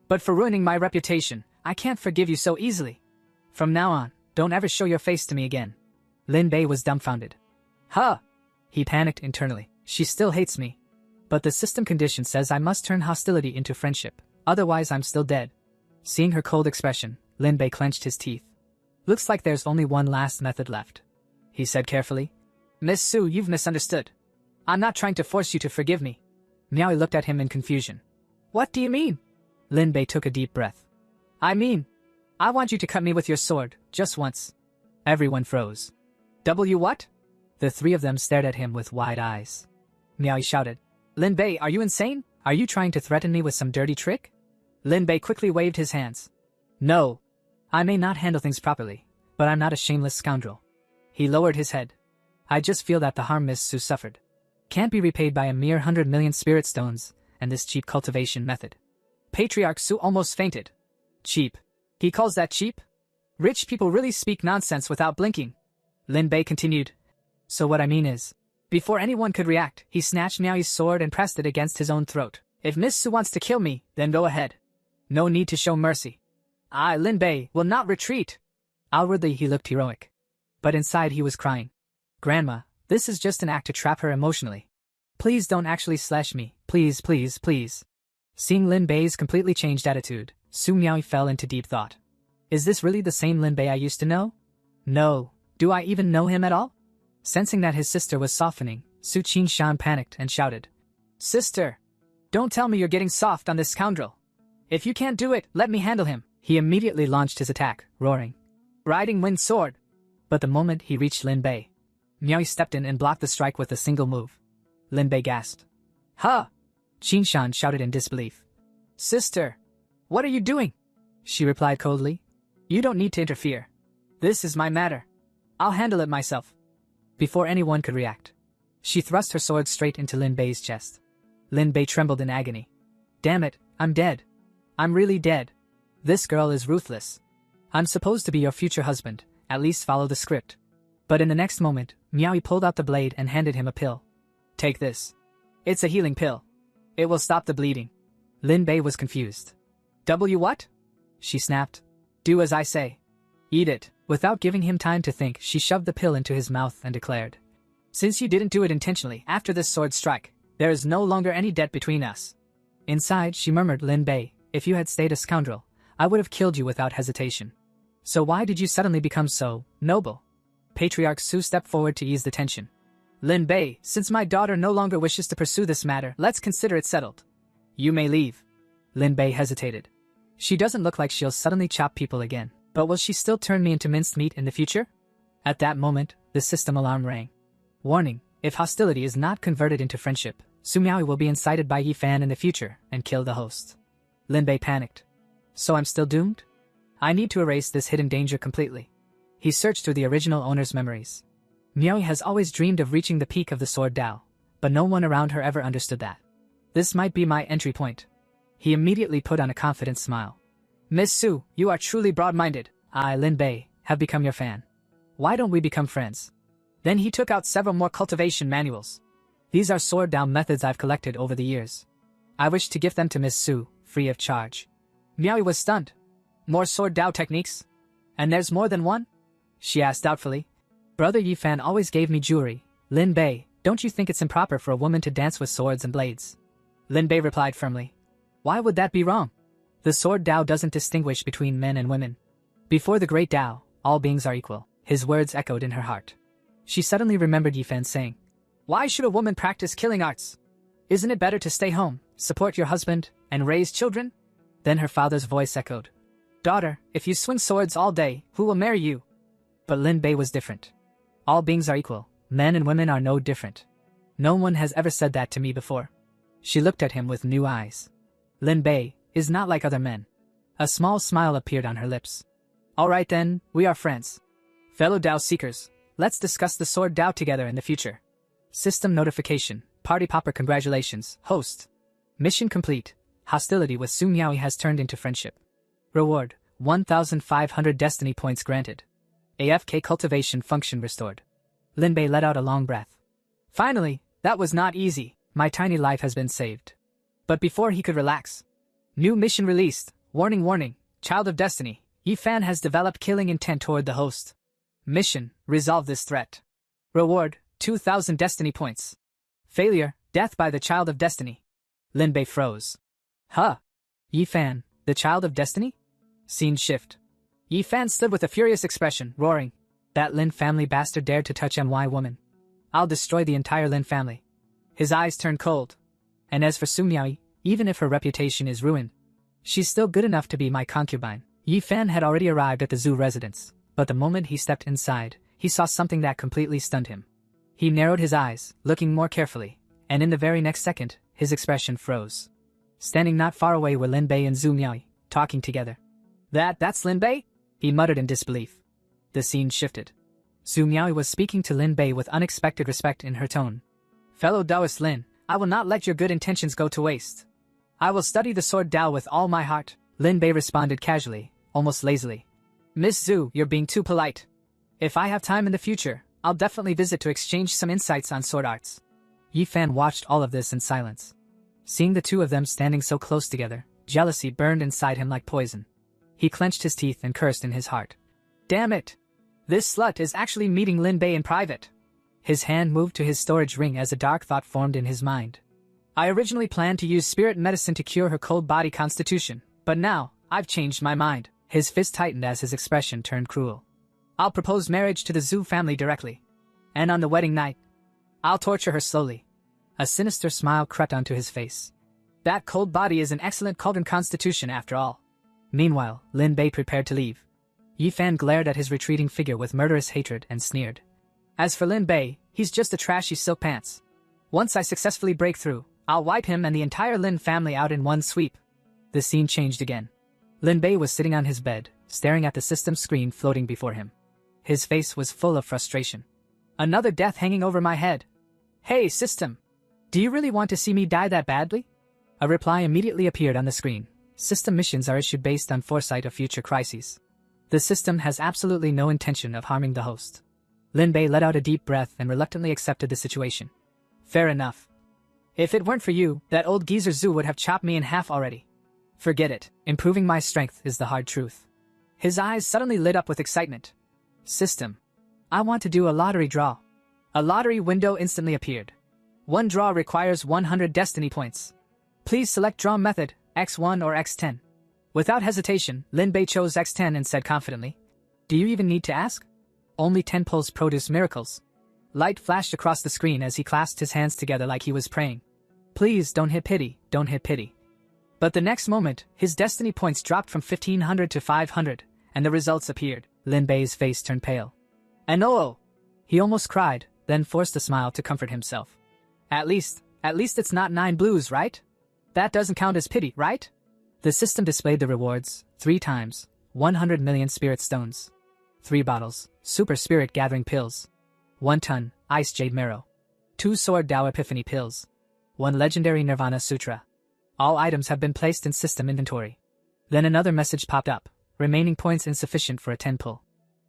But for ruining my reputation, I can't forgive you so easily. From now on, don't ever show your face to me again. Lin Bei was dumbfounded. Huh! He panicked internally. She still hates me. But the system condition says I must turn hostility into friendship. Otherwise I'm still dead. Seeing her cold expression, Lin Bei clenched his teeth. Looks like there's only one last method left. He said carefully. Miss Su, you've misunderstood. I'm not trying to force you to forgive me. Miaoyi looked at him in confusion. What do you mean? Lin Bei took a deep breath. I mean, I want you to cut me with your sword, just once. Everyone froze. What? The three of them stared at him with wide eyes. Miaoyi shouted. Lin Bei, are you insane? Are you trying to threaten me with some dirty trick? Lin Bei quickly waved his hands. No. I may not handle things properly, but I'm not a shameless scoundrel. He lowered his head. I just feel that the harm Miss Su suffered can't be repaid by a mere 100 million spirit stones and this cheap cultivation method. Patriarch Su almost fainted. Cheap. He calls that cheap? Rich people really speak nonsense without blinking. Lin Bei continued. So what I mean is, before anyone could react, he snatched Miaoyi's sword and pressed it against his own throat. If Miss Su wants to kill me, then go ahead. No need to show mercy. I, Lin Bei, will not retreat. Outwardly he looked heroic. But inside he was crying. Grandma, this is just an act to trap her emotionally. Please don't actually slash me, please, please, please. Seeing Lin Bei's completely changed attitude, Su Miaoyi fell into deep thought. Is this really the same Lin Bei I used to know? No. Do I even know him at all? Sensing that his sister was softening, Su Qingshan panicked and shouted. Sister! Don't tell me you're getting soft on this scoundrel. If you can't do it, let me handle him. He immediately launched his attack, roaring. Riding wind sword! But the moment he reached Lin Bei, Miaoyi stepped in and blocked the strike with a single move. Lin Bei gasped. Huh! Qingshan shouted in disbelief. Sister! What are you doing? She replied coldly. You don't need to interfere. This is my matter. I'll handle it myself. Before anyone could react, she thrust her sword straight into Lin Bei's chest. Lin Bei trembled in agony. Damn it, I'm dead. I'm really dead. This girl is ruthless. I'm supposed to be your future husband, at least follow the script. But in the next moment, Miaoyi pulled out the blade and handed him a pill. Take this. It's a healing pill. It will stop the bleeding. Lin Bei was confused. What? She snapped. Do as I say. Eat it. Without giving him time to think, she shoved the pill into his mouth and declared. Since you didn't do it intentionally after this sword strike, there is no longer any debt between us. Inside, she murmured, Lin Bei, if you had stayed a scoundrel, I would have killed you without hesitation. So why did you suddenly become so noble? Patriarch Su stepped forward to ease the tension. Lin Bei, since my daughter no longer wishes to pursue this matter, let's consider it settled. You may leave. Lin Bei hesitated. She doesn't look like she'll suddenly chop people again, but will she still turn me into minced meat in the future? At that moment, the system alarm rang. Warning, if hostility is not converted into friendship, Su Miaoyu will be incited by Yi Fan in the future and kill the host. Lin Bei panicked. So I'm still doomed? I need to erase this hidden danger completely. He searched through the original owner's memories. Miaoyu has always dreamed of reaching the peak of the sword Dao, but no one around her ever understood that. This might be my entry point. He immediately put on a confident smile. Miss Su, you are truly broad-minded. I, Lin Bei, have become your fan. Why don't we become friends? Then he took out several more cultivation manuals. These are sword Dao methods I've collected over the years. I wish to give them to Miss Su, free of charge. Miaoyu was stunned. More sword Dao techniques? And there's more than one? She asked doubtfully. Brother Yi Fan always gave me jewelry. Lin Bei, don't you think it's improper for a woman to dance with swords and blades? Lin Bei replied firmly. Why would that be wrong? The sword Dao doesn't distinguish between men and women. Before the great Dao, all beings are equal. His words echoed in her heart. She suddenly remembered Yi Fan saying, Why should a woman practice killing arts? Isn't it better to stay home, support your husband, and raise children? Then her father's voice echoed. Daughter, if you swing swords all day, who will marry you? But Lin Bei was different. All beings are equal. Men and women are no different. No one has ever said that to me before. She looked at him with new eyes. Lin Bei is not like other men. A small smile appeared on her lips. All right then, we are friends. Fellow Dao seekers, let's discuss the sword Dao together in the future. System notification. Party popper congratulations, host. Mission complete. Hostility with Su Miaoyu has turned into friendship. Reward, 1,500 destiny points granted. AFK cultivation function restored. Lin Bei let out a long breath. Finally, that was not easy. My tiny life has been saved. But before he could relax. New mission released. Warning warning. Child of Destiny. Yi Fan has developed killing intent toward the host. Mission, resolve this threat. Reward, 2,000 destiny points. Failure, death by the Child of Destiny. Lin Bei froze. Huh? Yi Fan, the Child of Destiny? Scene shift. Yi Fan stood with a furious expression, roaring. That Lin family bastard dared to touch my woman. I'll destroy the entire Lin family. His eyes turned cold. And as for Su Miaoyu, even if her reputation is ruined, she's still good enough to be my concubine. Yi Fan had already arrived at the zoo residence, but the moment he stepped inside, he saw something that completely stunned him. He narrowed his eyes, looking more carefully, and in the very next second, his expression froze. Standing not far away were Lin Bei and Su Miaoyu, talking together. That's Lin Bei? He muttered in disbelief. The scene shifted. Su Miaoyu was speaking to Lin Bei with unexpected respect in her tone. Fellow Daoist Lin, I will not let your good intentions go to waste. I will study the sword Dao with all my heart, Lin Bei responded casually, almost lazily. Miss Zhu, you're being too polite. If I have time in the future, I'll definitely visit to exchange some insights on sword arts. Yi Fan watched all of this in silence. Seeing the two of them standing so close together, jealousy burned inside him like poison. He clenched his teeth and cursed in his heart. Damn it! This slut is actually meeting Lin Bei in private. His hand moved to his storage ring as a dark thought formed in his mind. I originally planned to use spirit medicine to cure her cold body constitution, but now, I've changed my mind. His fist tightened as his expression turned cruel. I'll propose marriage to the Zhu family directly. And on the wedding night, I'll torture her slowly. A sinister smile crept onto his face. That cold body is an excellent cauldron constitution after all. Meanwhile, Lin Bei prepared to leave. Yi Fan glared at his retreating figure with murderous hatred and sneered. As for Lin Bei, he's just a trashy silk pants. Once I successfully break through, I'll wipe him and the entire Lin family out in one sweep. The scene changed again. Lin Bei was sitting on his bed, staring at the system screen floating before him. His face was full of frustration. Another death hanging over my head. Hey, system! Do you really want to see me die that badly? A reply immediately appeared on the screen. System missions are issued based on foresight of future crises. The system has absolutely no intention of harming the host. Lin Bei let out a deep breath and reluctantly accepted the situation. Fair enough. If it weren't for you, that old geezer Zhu would have chopped me in half already. Forget it. Improving my strength is the hard truth. His eyes suddenly lit up with excitement. System. I want to do a lottery draw. A lottery window instantly appeared. One draw requires 100 destiny points. Please select draw method, X1 or X10. Without hesitation, Lin Bei chose X10 and said confidently, Do you even need to ask? Only 10 pulls produce miracles. Light flashed across the screen as he clasped his hands together like he was praying. Please don't hit pity, don't hit pity. But the next moment, his destiny points dropped from 1500 to 500, and the results appeared. Lin Bei's face turned pale. And oh! He almost cried, then forced a smile to comfort himself. At least it's not 9 blues, right? That doesn't count as pity, right? The system displayed the rewards, 3 times, 100 million spirit stones. 3 bottles, super spirit gathering pills. 1 ton, ice jade marrow. 2 sword Dao epiphany pills. 1 legendary Nirvana sutra. All items have been placed in system inventory. Then another message popped up, remaining points insufficient for a 10 pull.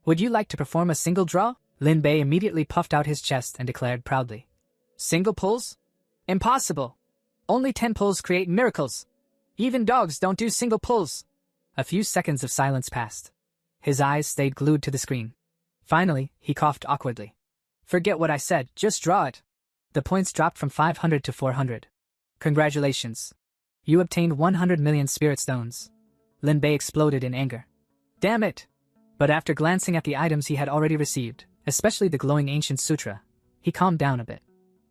Would you like to perform a single draw? Lin Bei immediately puffed out his chest and declared proudly. Single pulls? Impossible. Only 10 pulls create miracles. Even dogs don't do single pulls. A few seconds of silence passed. His eyes stayed glued to the screen. Finally, he coughed awkwardly. Forget what I said, just draw it. The points dropped from 500 to 400. Congratulations. You obtained 100 million spirit stones. Lin Bei exploded in anger. Damn it! But after glancing at the items he had already received, especially the glowing ancient sutra, he calmed down a bit.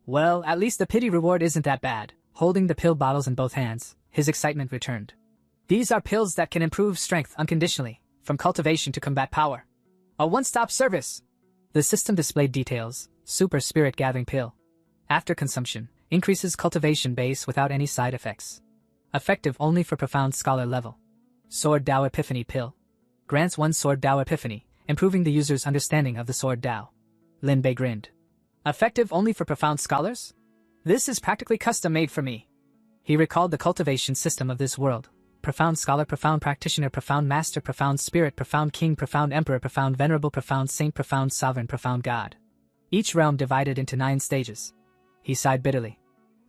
Well, at least the pity reward isn't that bad. Holding the pill bottles in both hands, his excitement returned. These are pills that can improve strength unconditionally, from cultivation to combat power. A one-stop service! The system displayed details. Super Spirit Gathering Pill. After consumption, increases cultivation base without any side effects. Effective only for profound scholar level. Sword Dao Epiphany Pill. Grants 1 Sword Dao Epiphany, improving the user's understanding of the Sword Dao. Lin Bei grinned. Effective only for profound scholars? This is practically custom-made for me. He recalled the cultivation system of this world. Profound scholar, profound practitioner, profound master, profound spirit, profound king, profound emperor, profound venerable, profound saint, profound sovereign, profound god. Each realm divided into 9 stages. He sighed bitterly.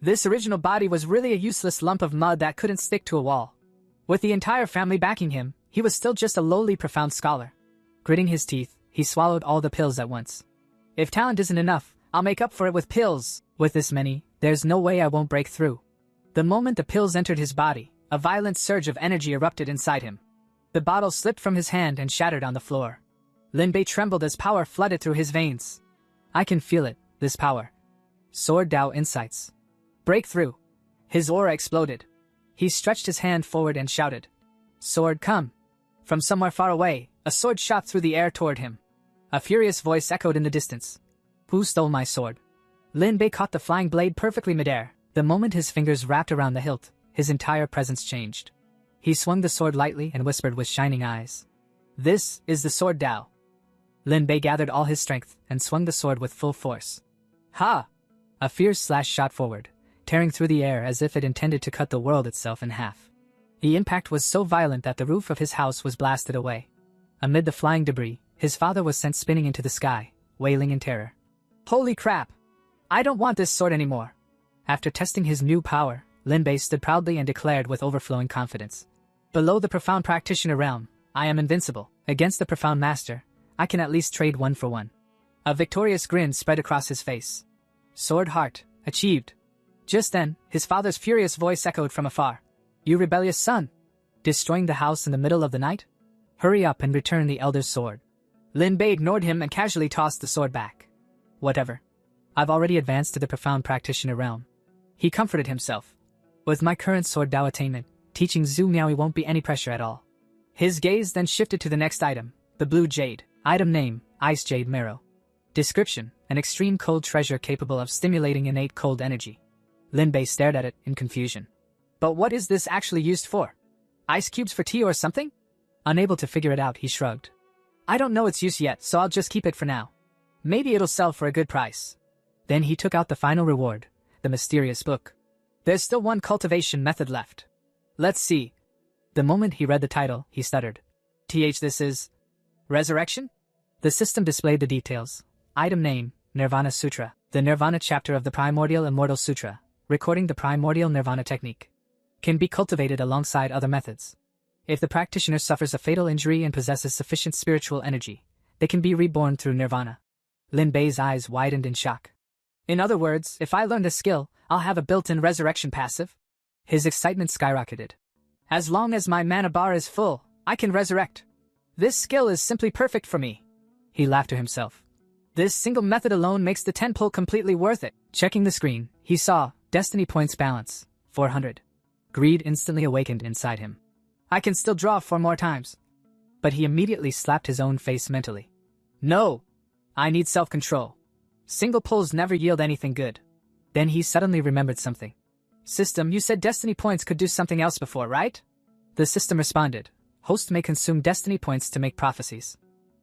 This original body was really a useless lump of mud that couldn't stick to a wall. With the entire family backing him, he was still just a lowly profound scholar. Gritting his teeth, he swallowed all the pills at once. If talent isn't enough, I'll make up for it with pills. With this many, there's no way I won't break through. The moment the pills entered his body, a violent surge of energy erupted inside him. The bottle slipped from his hand and shattered on the floor. Lin Bei trembled as power flooded through his veins. I can feel it, this power. Sword Dao Insights. Breakthrough. His aura exploded. He stretched his hand forward and shouted. Sword, come. From somewhere far away, a sword shot through the air toward him. A furious voice echoed in the distance. Who stole my sword? Lin Bei caught the flying blade perfectly midair. The moment his fingers wrapped around the hilt, his entire presence changed. He swung the sword lightly and whispered with shining eyes. This is the Sword Dao. Lin Bei gathered all his strength and swung the sword with full force. Ha! A fierce slash shot forward, tearing through the air as if it intended to cut the world itself in half. The impact was so violent that the roof of his house was blasted away. Amid the flying debris, his father was sent spinning into the sky, wailing in terror. Holy crap! I don't want this sword anymore. After testing his new power, Lin Bei stood proudly and declared with overflowing confidence. Below the profound practitioner realm, I am invincible. Against the profound master, I can at least trade 1 for 1. A victorious grin spread across his face. Sword Heart, achieved. Just then, his father's furious voice echoed from afar. You rebellious son! Destroying the house in the middle of the night? Hurry up and return the elder's sword. Lin Bei ignored him and casually tossed the sword back. Whatever. I've already advanced to the profound practitioner realm. He comforted himself. With my current Sword Dao attainment, teaching Zhu Miaoi won't be any pressure at all. His gaze then shifted to the next item, the blue jade. Item name, Ice Jade Marrow. Description, an extreme cold treasure capable of stimulating innate cold energy. Lin Bei stared at it in confusion. But what is this actually used for? Ice cubes for tea or something? Unable to figure it out, he shrugged. I don't know its use yet, so I'll just keep it for now. Maybe it'll sell for a good price. Then he took out the final reward, the mysterious book. There's still one cultivation method left. Let's see. The moment he read the title, he stuttered. This is... Resurrection? The system displayed the details. Item name, Nirvana Sutra. The Nirvana chapter of the Primordial Immortal Sutra, recording the primordial Nirvana technique. Can be cultivated alongside other methods. If the practitioner suffers a fatal injury and possesses sufficient spiritual energy, they can be reborn through Nirvana. Lin Bei's eyes widened in shock. In other words, if I learn this skill, I'll have a built-in resurrection passive? His excitement skyrocketed. As long as my mana bar is full, I can resurrect. This skill is simply perfect for me. He laughed to himself. This single method alone makes the 10 pull completely worth it. Checking the screen, he saw Destiny Points balance, 400. Greed instantly awakened inside him. I can still draw 4 more times. But he immediately slapped his own face mentally. No! I need self-control. Single pulls never yield anything good. Then he suddenly remembered something. System, you said Destiny Points could do something else before, right? The system responded. Host may consume Destiny Points to make prophecies.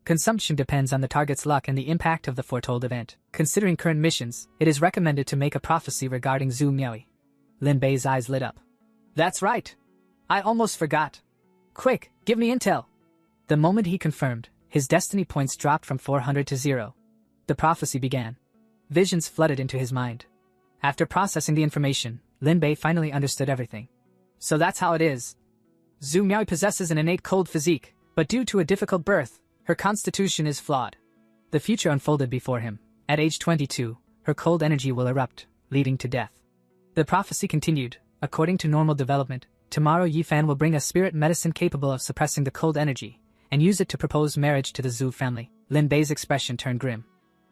Consumption depends on the target's luck and the impact of the foretold event. Considering current missions, it is recommended to make a prophecy regarding Zhu Miaoyi. Lin Bei's eyes lit up. That's right. I almost forgot. Quick, give me intel. The moment he confirmed, his Destiny Points dropped from 400 to 0. The prophecy began. Visions flooded into his mind. After processing the information, Lin Bei finally understood everything. So that's how it is. Zhu Miaoyi possesses an innate cold physique, but due to a difficult birth, her constitution is flawed. The future unfolded before him. At age 22, her cold energy will erupt, leading to death. The prophecy continued. According to normal development, tomorrow Yifan will bring a spirit medicine capable of suppressing the cold energy, and use it to propose marriage to the Zhu family. Lin Bei's expression turned grim.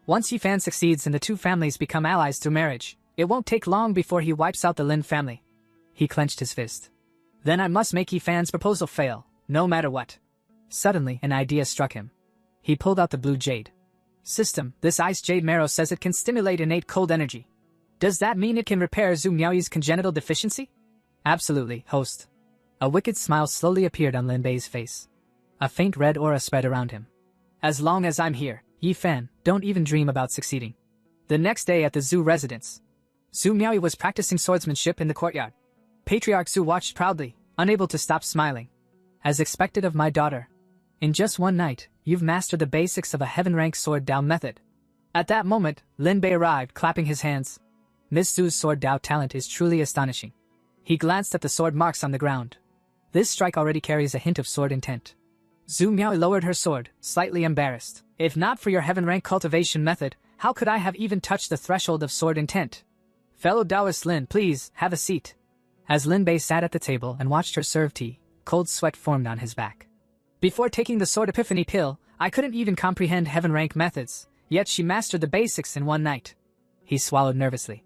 Once Yifan succeeds and the two families become allies through marriage, it won't take long before he wipes out the Lin family. He clenched his fist. Then I must make Yifan's proposal fail, no matter what. Suddenly, an idea struck him. He pulled out the blue jade. System, this ice jade marrow says it can stimulate innate cold energy. Does that mean it can repair Zhu Miaoyi's congenital deficiency? Absolutely, host. A wicked smile slowly appeared on Lin Bei's face. A faint red aura spread around him. As long as I'm here, Yifan, don't even dream about succeeding. The next day at the Zhu residence, Zhu Miaoyi was practicing swordsmanship in the courtyard. Patriarch Zhu watched proudly, unable to stop smiling. As expected of my daughter. In just one night, you've mastered the basics of a heaven-rank sword Dao method. At that moment, Lin Bei arrived, clapping his hands. Miss Zhu's sword Dao talent is truly astonishing. He glanced at the sword marks on the ground. This strike already carries a hint of sword intent. Zhu Miaoyi lowered her sword, slightly embarrassed. If not for your heaven-rank cultivation method, how could I have even touched the threshold of sword intent? Fellow Taoist Lin, please, have a seat. As Lin Bei sat at the table and watched her serve tea, cold sweat formed on his back. Before taking the sword epiphany pill, I couldn't even comprehend heaven-rank methods, yet she mastered the basics in one night. He swallowed nervously.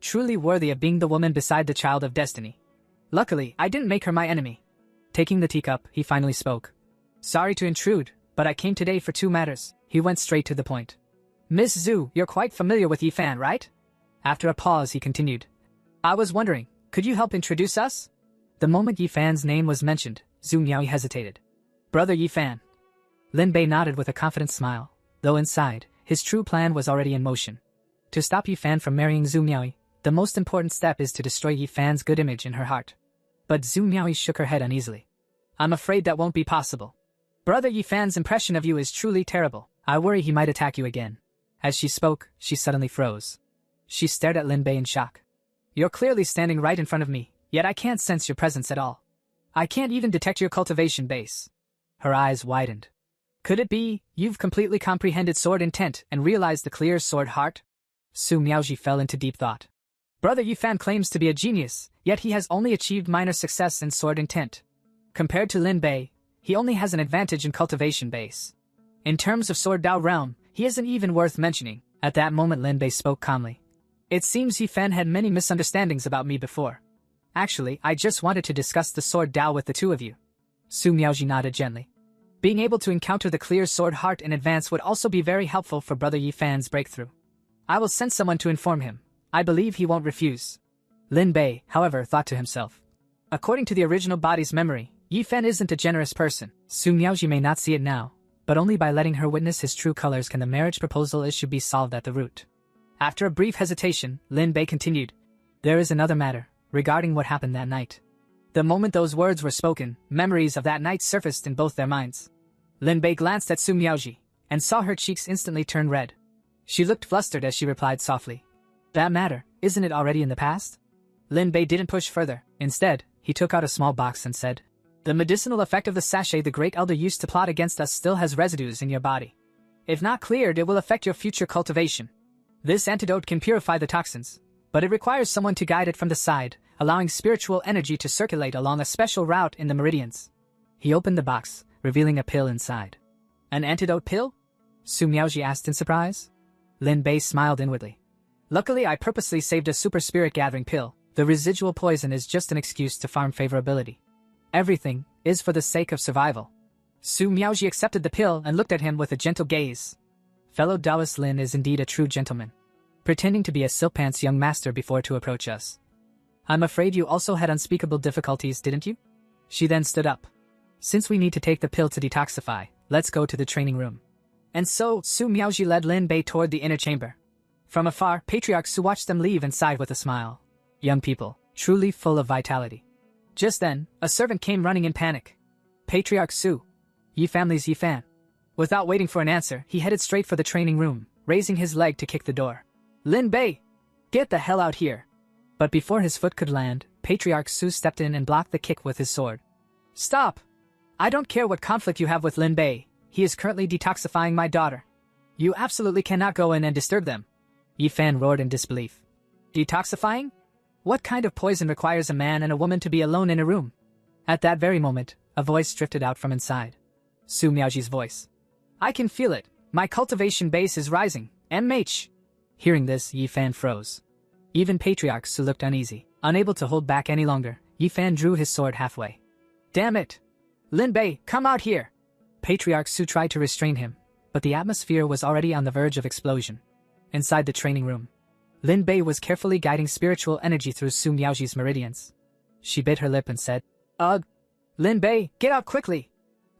Truly worthy of being the woman beside the child of destiny. Luckily, I didn't make her my enemy. Taking the teacup, he finally spoke. Sorry to intrude, but I came today for 2 matters. He went straight to the point. Miss Zhu, you're quite familiar with Yifan, right? After a pause, he continued. I was wondering, could you help introduce us? The moment Yifan's name was mentioned, Zhu Miaoyi hesitated. Brother Yifan. Lin Bei nodded with a confident smile, though inside, his true plan was already in motion. To stop Yifan from marrying Zhu Miaoyi, the most important step is to destroy Yifan's good image in her heart. But Zhu Miaoyi shook her head uneasily. I'm afraid that won't be possible. Brother Yifan's impression of you is truly terrible. I worry he might attack you again. As she spoke, she suddenly froze. She stared at Lin Bei in shock. You're clearly standing right in front of me, yet I can't sense your presence at all. I can't even detect your cultivation base. Her eyes widened. Could it be, you've completely comprehended sword intent and realized the clear sword heart? Su Miaoji fell into deep thought. Brother Yifan claims to be a genius, yet he has only achieved minor success in sword intent. Compared to Lin Bei, he only has an advantage in cultivation base. In terms of sword Dao realm, he isn't even worth mentioning. At that moment Lin Bei spoke calmly. It seems Yifan had many misunderstandings about me before. Actually, I just wanted to discuss the sword Dao with the two of you. Su Miaoji nodded gently. Being able to encounter the clear sword heart in advance would also be very helpful for Brother Yifan's breakthrough. I will send someone to inform him. I believe he won't refuse. Lin Bei, however, thought to himself. According to the original body's memory, Yifan isn't a generous person. Su Miaoji may not see it now, but only by letting her witness his true colors can the marriage proposal issue be solved at the root. After a brief hesitation, Lin Bei continued. There is another matter, regarding what happened that night. The moment those words were spoken, memories of that night surfaced in both their minds. Lin Bei glanced at Su Miaoji, and saw her cheeks instantly turn red. She looked flustered as she replied softly. That matter, isn't it already in the past? Lin Bei didn't push further. Instead, he took out a small box and said, The medicinal effect of the sachet the Great Elder used to plot against us still has residues in your body. If not cleared, it will affect your future cultivation. This antidote can purify the toxins, but it requires someone to guide it from the side, allowing spiritual energy to circulate along a special route in the meridians. He opened the box, revealing a pill inside. An antidote pill? Su Miaoji asked in surprise. Lin Bei smiled inwardly. Luckily, I purposely saved a super spirit gathering pill. The residual poison is just an excuse to farm favorability. Everything is for the sake of survival. Su Miaoji accepted the pill and looked at him with a gentle gaze. Fellow Taoist Lin is indeed a true gentleman, pretending to be a silk-pants young master before to approach us. I'm afraid you also had unspeakable difficulties, didn't you? She then stood up. Since we need to take the pill to detoxify, let's go to the training room. And so, Su Miaoji led Lin Bei toward the inner chamber. From afar, Patriarch Su watched them leave and sighed with a smile. Young people, truly full of vitality. Just then, a servant came running in panic. Patriarch Su. Yi family's Yi Fan. Without waiting for an answer, he headed straight for the training room, raising his leg to kick the door. Lin Bei! Get the hell out here! But before his foot could land, Patriarch Su stepped in and blocked the kick with his sword. Stop! I don't care what conflict you have with Lin Bei. He is currently detoxifying my daughter. You absolutely cannot go in and disturb them. Yi Fan roared in disbelief. Detoxifying? What kind of poison requires a man and a woman to be alone in a room? At that very moment, a voice drifted out from inside. Su Miaoji's voice. I can feel it. My cultivation base is rising. MH. Hearing this, Yi Fan froze. Even Patriarch Su looked uneasy. Unable to hold back any longer, Yi Fan drew his sword halfway. Damn it! Lin Bei, come out here! Patriarch Su tried to restrain him, but the atmosphere was already on the verge of explosion. Inside the training room, Lin Bei was carefully guiding spiritual energy through Su Miaoji's meridians. She bit her lip and said, Ugh! Lin Bei, get out quickly!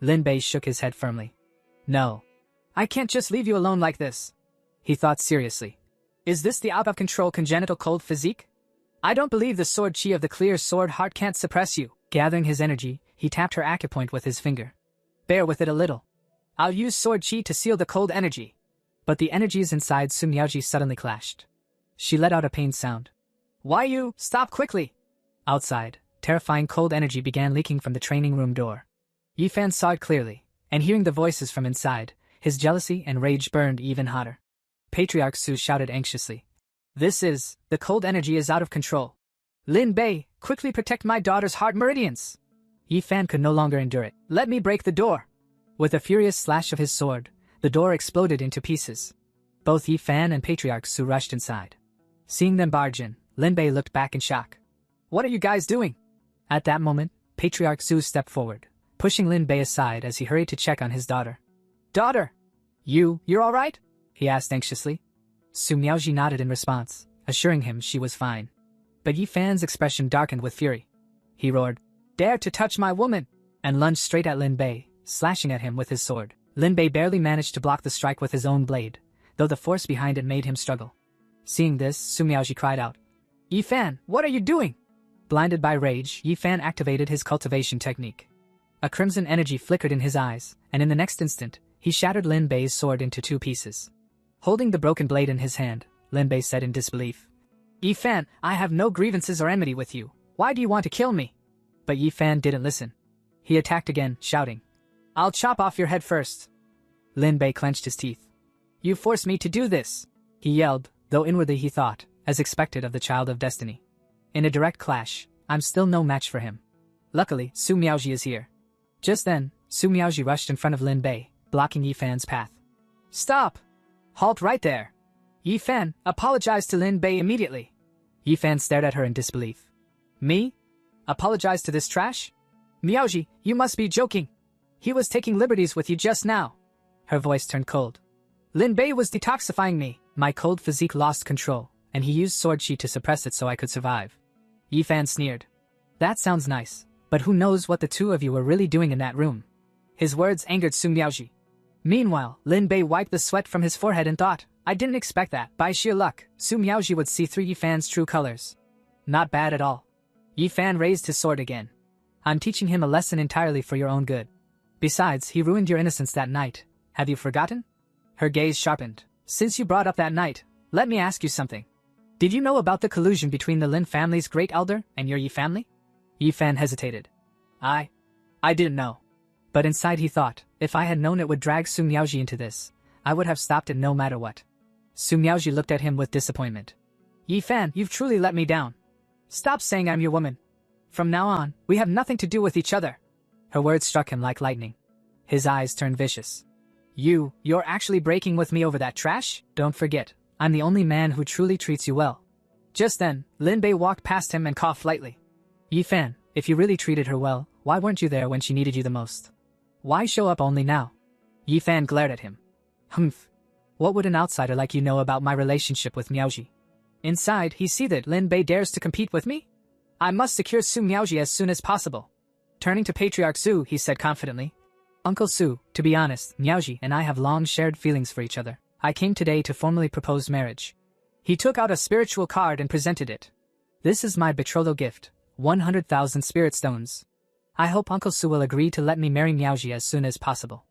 Lin Bei shook his head firmly. No. I can't just leave you alone like this. He thought seriously. Is this the out-of-control congenital cold physique? I don't believe the sword chi of the clear sword heart can't suppress you. Gathering his energy, he tapped her acupoint with his finger. Bear with it a little. I'll use sword chi to seal the cold energy. But the energies inside Su Miaoji suddenly clashed. She let out a pained sound. Why you? Stop quickly! Outside, terrifying cold energy began leaking from the training room door. Yi Fan saw it clearly, and hearing the voices from inside, his jealousy and rage burned even hotter. Patriarch Su shouted anxiously. The cold energy is out of control. Lin Bei, quickly protect my daughter's heart meridians! Yi Fan could no longer endure it. Let me break the door! With a furious slash of his sword, the door exploded into pieces. Both Yi Fan and Patriarch Su rushed inside. Seeing them barge in, Lin Bei looked back in shock. What are you guys doing? At that moment, Patriarch Su stepped forward, pushing Lin Bei aside as he hurried to check on his daughter. Daughter! You're alright? He asked anxiously. Su Miaoji nodded in response, assuring him she was fine. But Yi Fan's expression darkened with fury. He roared, Dare to touch my woman! And lunged straight at Lin Bei, slashing at him with his sword. Lin Bei barely managed to block the strike with his own blade, though the force behind it made him struggle. Seeing this, Su Miaoji cried out, Yi Fan, what are you doing? Blinded by rage, Yi Fan activated his cultivation technique. A crimson energy flickered in his eyes, and in the next instant, he shattered Lin Bei's sword into 2 pieces. Holding the broken blade in his hand, Lin Bei said in disbelief, Yi Fan, I have no grievances or enmity with you. Why do you want to kill me? But Yi Fan didn't listen. He attacked again, shouting, I'll chop off your head first. Lin Bei clenched his teeth. You forced me to do this, he yelled, though inwardly he thought, as expected of the child of destiny. In a direct clash, I'm still no match for him. Luckily, Su Miaoji is here. Just then, Su Miaoji rushed in front of Lin Bei, blocking Yi Fan's path. Stop! Halt right there! Yi Fan, apologize to Lin Bei immediately. Yi Fan stared at her in disbelief. Me? Apologize to this trash? Miaoji, you must be joking. He was taking liberties with you just now. Her voice turned cold. Lin Bei was detoxifying me. My cold physique lost control, and he used sword chi to suppress it so I could survive. Yi Fan sneered. That sounds nice, but who knows what the two of you were really doing in that room? His words angered Su Miaoji. Meanwhile, Lin Bei wiped the sweat from his forehead and thought, I didn't expect that. By sheer luck, Su Miaoji would see through Yi Fan's true colors. Not bad at all. Yi Fan raised his sword again. I'm teaching him a lesson entirely for your own good. Besides, he ruined your innocence that night. Have you forgotten? Her gaze sharpened. Since you brought up that night, let me ask you something. Did you know about the collusion between the Lin family's great elder and your Yi family? Yi Fan hesitated. I didn't know. But inside he thought, if I had known it would drag Su Miaoji into this, I would have stopped it no matter what. Su Miaoji looked at him with disappointment. Yi Fan, you've truly let me down. Stop saying I'm your woman. From now on, we have nothing to do with each other. Her words struck him like lightning. His eyes turned vicious. You're actually breaking with me over that trash? Don't forget, I'm the only man who truly treats you well. Just then, Lin Bei walked past him and coughed lightly. Yi Fan, if you really treated her well, why weren't you there when she needed you the most? Why show up only now? Yi Fan glared at him. Humph. What would an outsider like you know about my relationship with Miaoji? Inside, he see that Lin Bei dares to compete with me? I must secure Su Miaoji as soon as possible. Turning to Patriarch Su, he said confidently. Uncle Su, to be honest, Miaoji and I have long shared feelings for each other. I came today to formally propose marriage. He took out a spiritual card and presented it. This is my betrothal gift, 100,000 spirit stones. I hope Uncle Su will agree to let me marry Miaoji as soon as possible.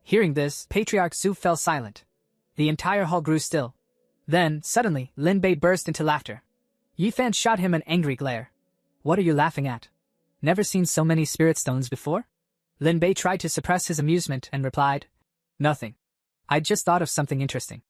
Hearing this, Patriarch Su fell silent. The entire hall grew still. Then, suddenly, Lin Bei burst into laughter. Yi Fan shot him an angry glare. What are you laughing at? Never seen so many spirit stones before? Lin Bei tried to suppress his amusement and replied, Nothing. I just thought of something interesting.